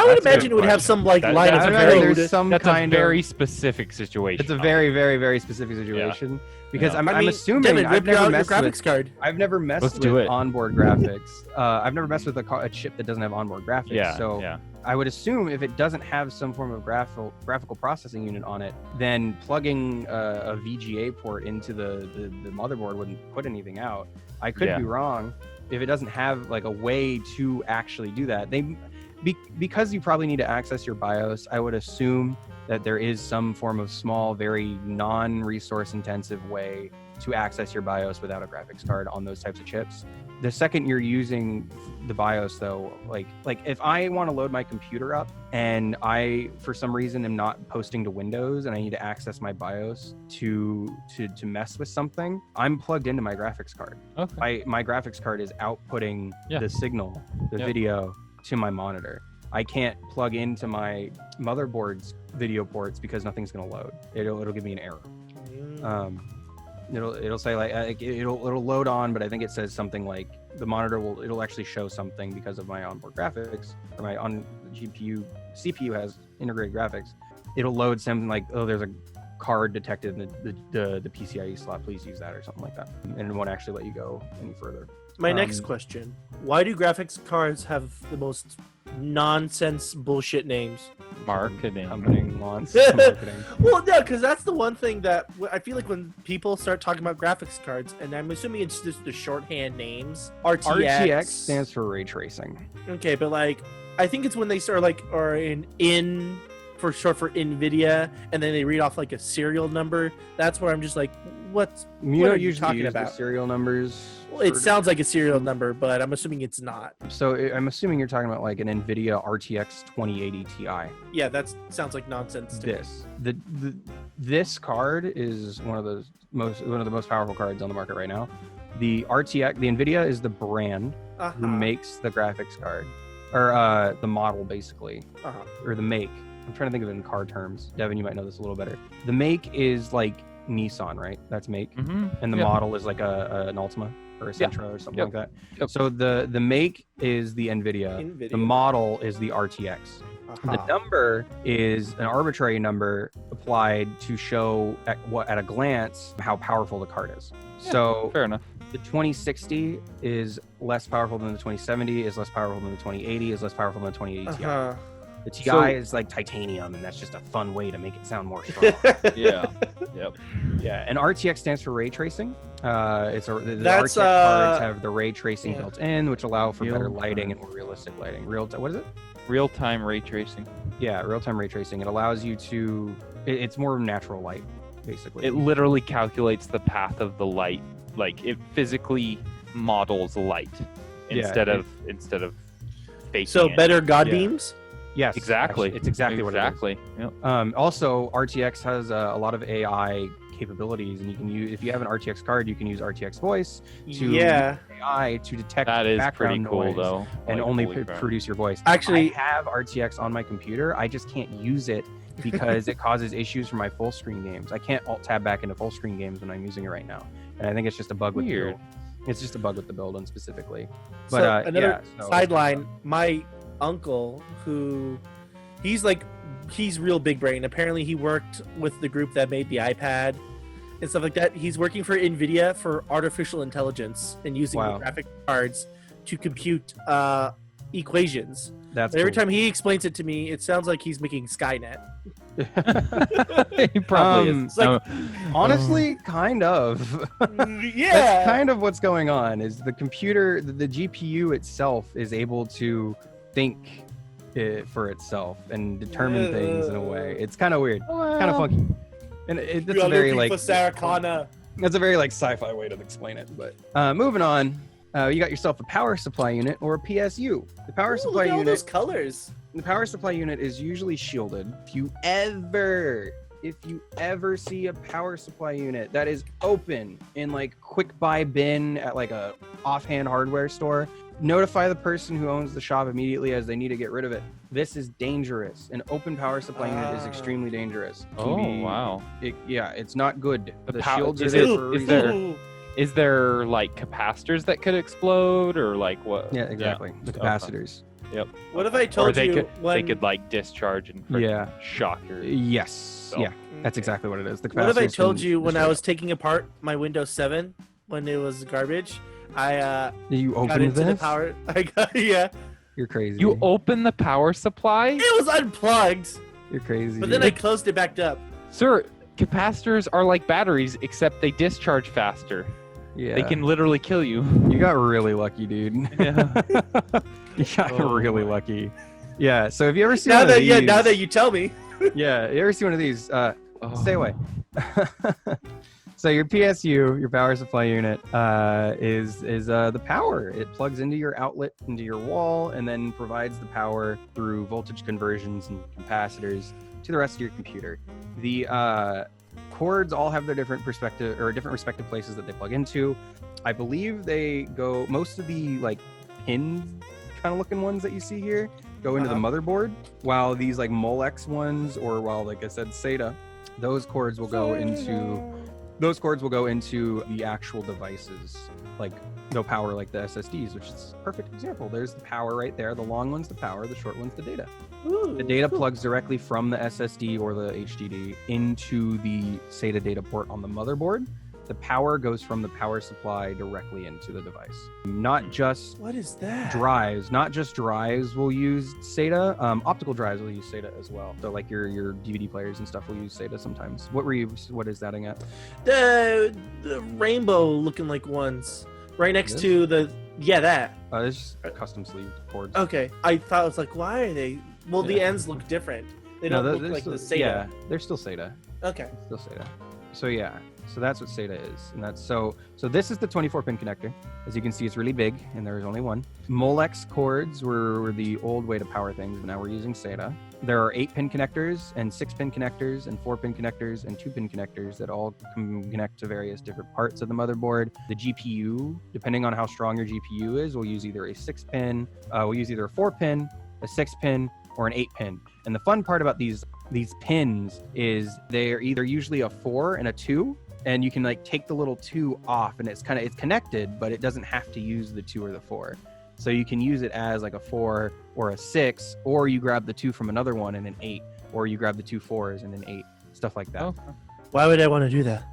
would imagine it would have some like line of code. There's some That's kind a very specific situation. It's a very, very, very specific situation. Yeah. Because I'm assuming Devin, I've never messed graphics with card. I've never messed with onboard graphics. I've never messed with a chip that doesn't have onboard graphics. Yeah. I would assume if it doesn't have some form of graphical processing unit on it, then plugging a VGA port into the motherboard wouldn't put anything out. I could be wrong. If it doesn't have like a way to actually do that, because you probably need to access your BIOS, I would assume that there is some form of small, very non-resource intensive way to access your BIOS without a graphics card on those types of chips. The second you're using the BIOS though, like if I want to load my computer up and I, for some reason, am not posting to Windows and I need to access my BIOS to mess with something, I'm plugged into my graphics card. Okay. My graphics card is outputting the signal, the video to my monitor. I can't plug into my motherboard's video ports because nothing's going to load. It'll give me an error. It'll say like it'll load on, but I think it says something like the monitor it'll actually show something because of my onboard graphics, or my CPU has integrated graphics. It'll load something like, oh, there's a card detected in the PCIe slot, please use that, or something like that, and it won't actually let you go any further. My next question: why do graphics cards have the most nonsense bullshit names? Marketing. Marketing. Well, no, because that's the one thing that I feel like when people start talking about graphics cards, and I'm assuming it's just the shorthand names. RTX stands for ray tracing. Okay, but like I think it's when they start like, or in for short for NVIDIA, and then they read off like a serial number. That's where I'm just like, what are you talking about? The serial numbers. Well, it sounds like a serial number, but I'm assuming it's not. So I'm assuming you're talking about like an NVIDIA RTX 2080 Ti. Yeah, that sounds like nonsense to me. This card is one of the most powerful cards on the market right now. The RTX, the NVIDIA is the brand who makes the graphics card, or the model basically, or the make. I'm trying to think of it in car terms. Devin, you might know this a little better. The make is like Nissan, right? That's make, and the model is like an Altima or a Sentra or something like that. So the make is the NVIDIA. The model is the RTX. The number is an arbitrary number applied to show at a glance how powerful the card is. So fair enough. The 2060 is less powerful than the 2070, is less powerful than the 2080, is less powerful than the 2080 Ti. The Ti is like titanium, and that's just a fun way to make it sound more strong. Yeah. And RTX stands for ray tracing. The RTX cards have the ray tracing built in, which allow for better lighting and more realistic lighting. What is it? Real-time ray tracing. Yeah, real-time ray tracing. It allows you to. It's more natural light, basically. It literally calculates the path of the light. Like it physically models light instead of faking So it. better God beams? Yes, exactly. Actually, it's exactly what it is. Yep. Also, RTX has a lot of AI capabilities, and you can use, if you have an RTX card, you can use RTX voice to AI to detect that is background pretty cool noise though, and like, only produce your voice. Actually, I have RTX on my computer. I just can't use it because it causes issues for my full screen games. I can't alt tab back into full screen games when I'm using it right now, and I think it's just a bug with the build. It's just a bug with the build, and specifically. But another sideline, my uncle, he's real big brain. Apparently he worked with the group that made the iPad and stuff like that. He's working for NVIDIA for artificial intelligence and using the graphic cards to compute equations. Every time he explains it to me, it sounds like he's making Skynet. He probably is. Like, honestly, kind of. That's kind of what's going on. Is the computer, the GPU itself, is able to think for itself and determine things in a way. It's kind of weird, kind of funky, and it's a very like Sarah Connor. That's a very like sci-fi way to explain it. But moving on, you got yourself a power supply unit or a PSU. The power supply unit. All those colors. The power supply unit is usually shielded. If you ever see a power supply unit that is open in like quick buy bin at like a offhand hardware store, notify the person who owns the shop immediately, as they need to get rid of it. This is dangerous. An open power supply unit is extremely dangerous. Wow. It's not good. The shields are there for a reason. Is there like capacitors that could explode, or like what? Yeah, exactly. The capacitors. Yep. What if I told you they could like discharge and shock your Yeah, that's exactly what it is. The what if I told you when I was taking apart my Windows 7 when it was garbage, you got opened into this? the power. You're crazy. You open the power supply? It was unplugged. You're crazy. But then I closed it back up. Sir, capacitors are like batteries, except they discharge faster. Yeah. They can literally kill you. You got really lucky, dude. Yeah. You got really lucky. Yeah. So if you ever see now one of these, now that you tell me. Yeah. You ever see one of these? Stay away. So your PSU, your power supply unit, is the power. It plugs into your outlet, into your wall, and then provides the power through voltage conversions and capacitors to the rest of your computer. The cords all have their different respective places that they plug into. I believe they go, most of the like pin kind of looking ones that you see here go into the motherboard, while these like Molex ones, or while like I said SATA, those cords will go into the actual devices. Like they'll power like the SSDs, which is a perfect example. There's the power right there. The long one's the power, the short one's the data. The data plugs directly from the SSD or the HDD into the SATA data port on the motherboard. The power goes from the power supply directly into the device. Not just what is that? Drives. Not just drives will use SATA. Optical drives will use SATA as well. So like your DVD players and stuff will use SATA sometimes. What is that at? The rainbow looking like ones right next to the that. It's just custom sleeved cords. Okay, I thought it was like, why are they? Well, the ends look different. They don't look like the SATA. Yeah, they're still SATA. Okay. Still SATA. So yeah, so that's what SATA is, and that's so this is the 24-pin connector. As you can see, it's really big, and there is only one. Molex cords were the old way to power things, but now we're using SATA. there are 8-pin connectors and 6-pin connectors and 4-pin connectors and 2-pin connectors that all can connect to various different parts of the motherboard. The GPU, depending on how strong your GPU is, will use either a 6-pin, we'll use either a 4-pin, a 6-pin, or an 8-pin. And the fun part about these pins is they're either usually a 4 and a 2, and you can like take the little 2 off, and it's connected, but it doesn't have to use the 2 or the 4. So you can use it as like a 4 or a 6, or you grab the 2 from another one and an 8, or you grab the 2 4s and an 8, stuff like that. Okay. Why would I want to do that?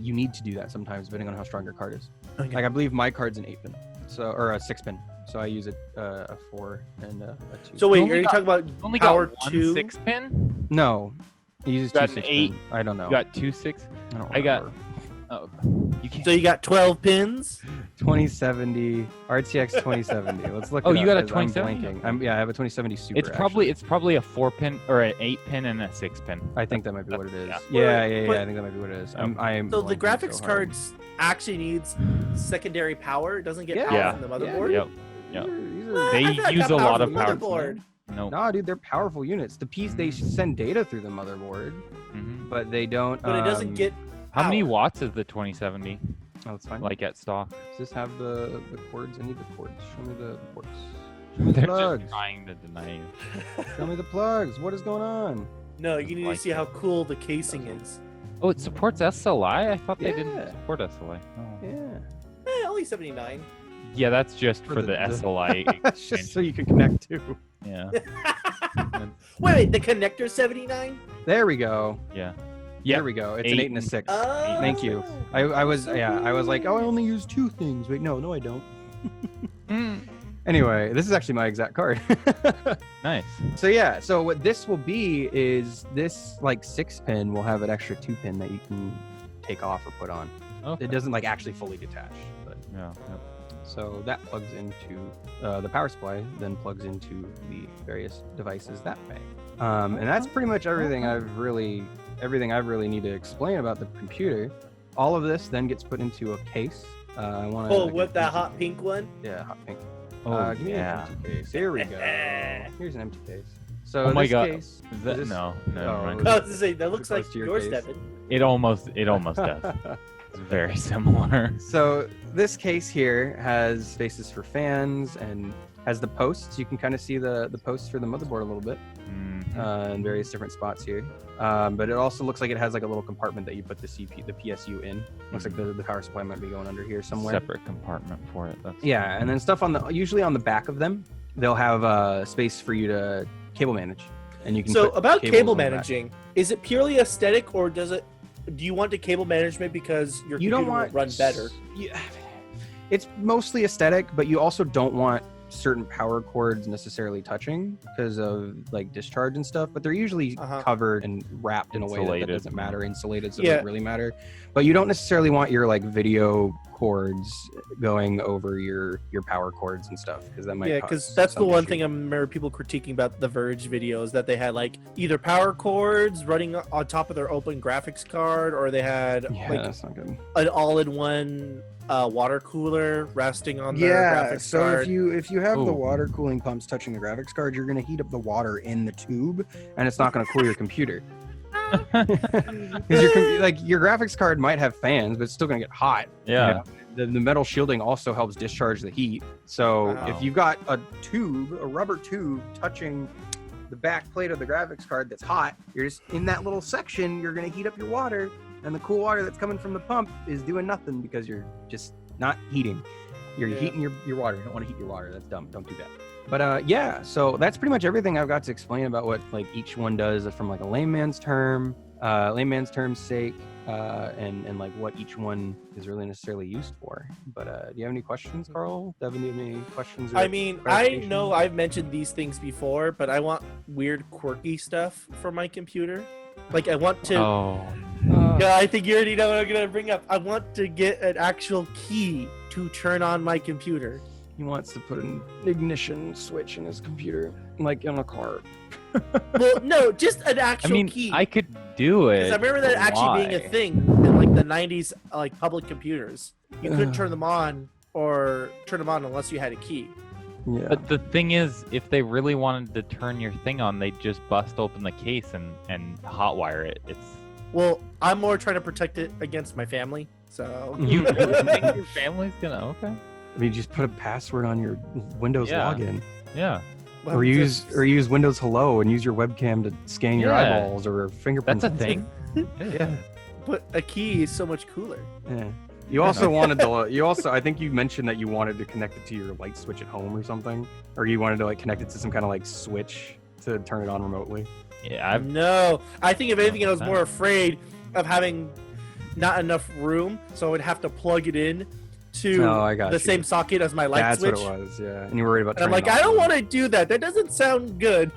You need to do that sometimes, depending on how strong your card is. Okay. Like I believe my card's an 8-pin, or a 6-pin. So I use a 4 and a 2. So wait, You only are you got- talking about Only power got one 2? 6-pin. No, he uses You got 2 an 6-pin. 8. I don't know. You got 2 6. I got. Oh, you can. So you got 12 pins? 2070 RTX 2070. Let's look. Oh, it you up got a 'cause 2070? I'm blanking. I have a 2070 Super. It's probably a 4-pin or an 8-pin and a 6-pin. I think that might be what it is. Yeah. Yeah. But- I think that might be what it is. Oh. I'm So the blanking graphics so hard. cards actually needs secondary power. It doesn't get Yeah. power Yeah. from the motherboard. Yep. These Yep. are- They I thought I use got a power lot from of the power. motherboard. No. No, dude, they're powerful units. The piece they send data through the motherboard, Mhm. but they don't. But it doesn't get How many power. watts is the 2070? Oh, it's fine. Like at stock? Does this have the cords? I need the cords. Show me the ports. They're Plugs. just trying to deny you. Show me the plugs. What is going on? No, you need to Like see how cool the casing is. Oh, it supports SLI? I thought they didn't Yeah. support SLI. Oh. Yeah. Only 79. Yeah, that's just For for the- the the- SLI Just extension. so you can connect to. Yeah. Wait, the connector's 79? There we go. Yeah. There we go. It's an 8 and a 6. Oh. Thank you. I was like, oh, I only use 2 things. Wait, no, I don't. Mm. Anyway, this is actually my exact card. Nice. So yeah, so what this will be is this like 6-pin will have an extra 2-pin that you can take off or put on. Okay. It doesn't like actually fully detach, but Yeah. so that plugs into the power supply, then plugs into the various devices that way. And that's pretty much everything I've really need to explain about the computer. All of this then gets put into a case. I want to. Oh, what, that hot pink one? Yeah, hot pink. Oh, Give me yeah. an empty case. Here we go. Here's an empty case. So Oh my this God. case, Is that, this- no, never Oh, mind. I was gonna say, that looks Close like to your yours, case. Devin. It almost does. It's very similar. So this case here has spaces for fans and has the posts. You can kind of see the posts for the motherboard a little bit in various different spots here. But it also looks like it has like a little compartment that you put the PSU in. Looks like the power supply might be going under here somewhere. Separate compartment for it. That's Yeah, and then stuff usually on the back of them, they'll have space for you to cable manage, and you can. So put about cables cable on the back. managing, is it purely aesthetic, or do you want the cable management because your You computer don't want will run better? Yeah, it's mostly aesthetic, but you also don't want certain power cords necessarily touching because of like discharge and stuff. But they're usually covered and wrapped in a way that Insulated. doesn't matter, insulated, so it Yeah. doesn't really matter. But you don't necessarily want your like video cords going over your power cords and stuff because that might. Yeah, cause because that's the some one issue. thing I remember people critiquing about the Verge videos, that they had like either power cords running on top of their open graphics card, or they had Yeah, like that's not good. an all-in-one water cooler resting on their graphics card. if you have the Ooh. water cooling pumps touching the graphics card, you're going to heat up the water in the tube, and it's not going to cool your computer. Because your graphics card might have fans, but it's still going to get hot. Yeah. The metal shielding also helps discharge the heat. So Wow. if you've got a rubber tube touching the back plate of the graphics card that's hot, you're just in that little section, you're going to heat up your water, and the cool water that's coming from the pump is doing nothing because you're just not heating. You're Yeah. heating your water. You don't want to heat your water. That's dumb. Don't do that. But yeah, so that's pretty much everything I've got to explain about what like each one does from like a layman's term's sake, and like what each one is really necessarily used for. But do you have any questions, Carl? Devin, do you have any questions? I mean, I clarification? know I've mentioned these things before, but I want weird, quirky stuff for my computer. Like, I want to. Oh. Yeah, I think you already know what I'm gonna bring up. I want to get an actual key to turn on my computer. He wants to put an ignition switch in his computer, like in a car. Well, no, just an I actual mean, key. I could do it. Because I remember that but actually being a why? thing in like the 90s, like public computers. You couldn't turn them on unless you had a key. Yeah. But the thing is, if they really wanted to turn your thing on, they'd just bust open the case and hotwire it. It's Well, I'm more trying to protect it against my family. So you think your family's gonna okay? I mean, just put a password on your Windows Yeah. login, Yeah, Well, or use just- Windows Hello and use your webcam to scan your Yeah. eyeballs or fingerprints. that's a thing. Yeah. But a key is so much cooler. Yeah. You also wanted to. You also, I think you mentioned that you wanted to connect it to your light switch at home or something, or you wanted to like connect it to some kind of like switch to turn it on remotely. Yeah, No, I think if anything, I was That- more afraid of having not enough room, so I would have to plug it in to No, I got the you. same socket as my light That's switch. what it was. Yeah. And you were worried about. And I'm like, I don't want to do that. That doesn't sound good.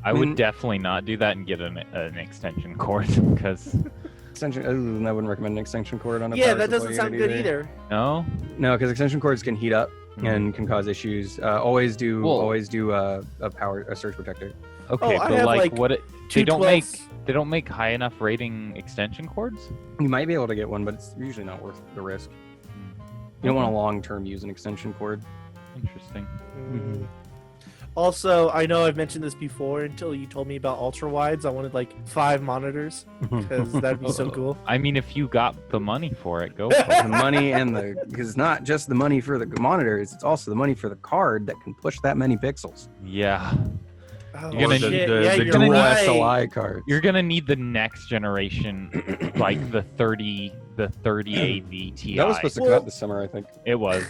I I would mean- definitely not do that and get an extension cord because extension. I wouldn't recommend an extension cord on a Yeah, power that doesn't supply sound unit good either. no. No, because extension cords can heat up and can cause issues. Always do Well- a surge protector. Okay, I but have, like, like, what? Two They don't make 12s. they don't make high enough rating extension cords. You might be able to get one, but it's usually not worth the risk. You don't want to long-term use an extension cord. Interesting. Mhm. Also, I know I've mentioned this before until you told me about ultra wides. I wanted like 5 monitors because that'd be so cool. I mean, if you got the money for it, go for it. The money and because it's not just the money for the monitors, it's also the money for the card that can push that many pixels. Yeah, Oh, You're gonna- shit. the Yeah, the you're dual right. SLI cards. you're gonna need the next generation, like the 30 AV Ti. That was supposed to Well- cut this summer, I think. It was.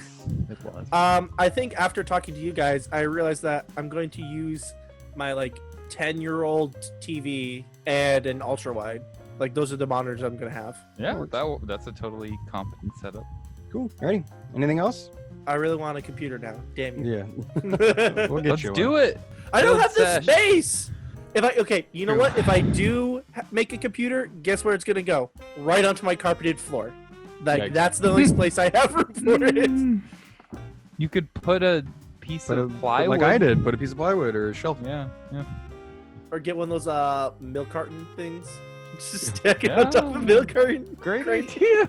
It was. I think after talking to you guys, I realized that I'm going to use my like 10-year-old TV and an ultra wide. Like those are the monitors I'm gonna have. Yeah, that's a totally competent setup. Cool. Ready? Anything else? I really want a computer now. Damn you. Yeah. We'll get Let's you do one. it. I don't Build have the sesh. space. You know what? If I do make a computer, guess where it's gonna go? Right onto my carpeted floor. Like Yikes. that's the only place I have room for it. You could put a piece Put of a, plywood. like I did, put a piece of plywood or a shelf. Yeah, yeah. Or get one of those milk carton things. Just stack it on top of a Yeah. milk carton. Great Great. idea.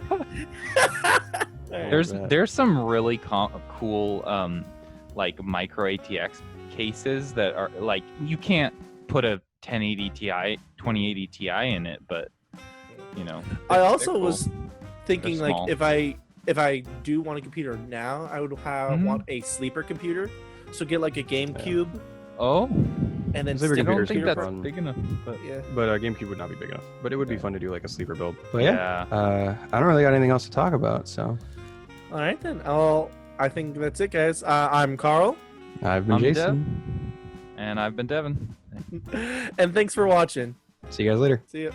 Alright. There's some really cool like micro ATX cases that are like you can't put a 1080 Ti 2080 Ti in it, but you know. I they're also cool. was thinking They're like small. if I do want a computer now, I would Mhm. want a sleeper computer. So get like a GameCube Oh, and then Sleeper stick I don't computers think can that's run. big enough. But Yeah. But GameCube would not be big enough. But it would be Yeah. fun to do like a sleeper build. But yeah, yeah. I don't really got anything else to talk about. So All right then. I think that's it, guys. I'm Carl, I've been I'm Jason. And I've been Devin. and thanks for watching. See you guys later. See ya.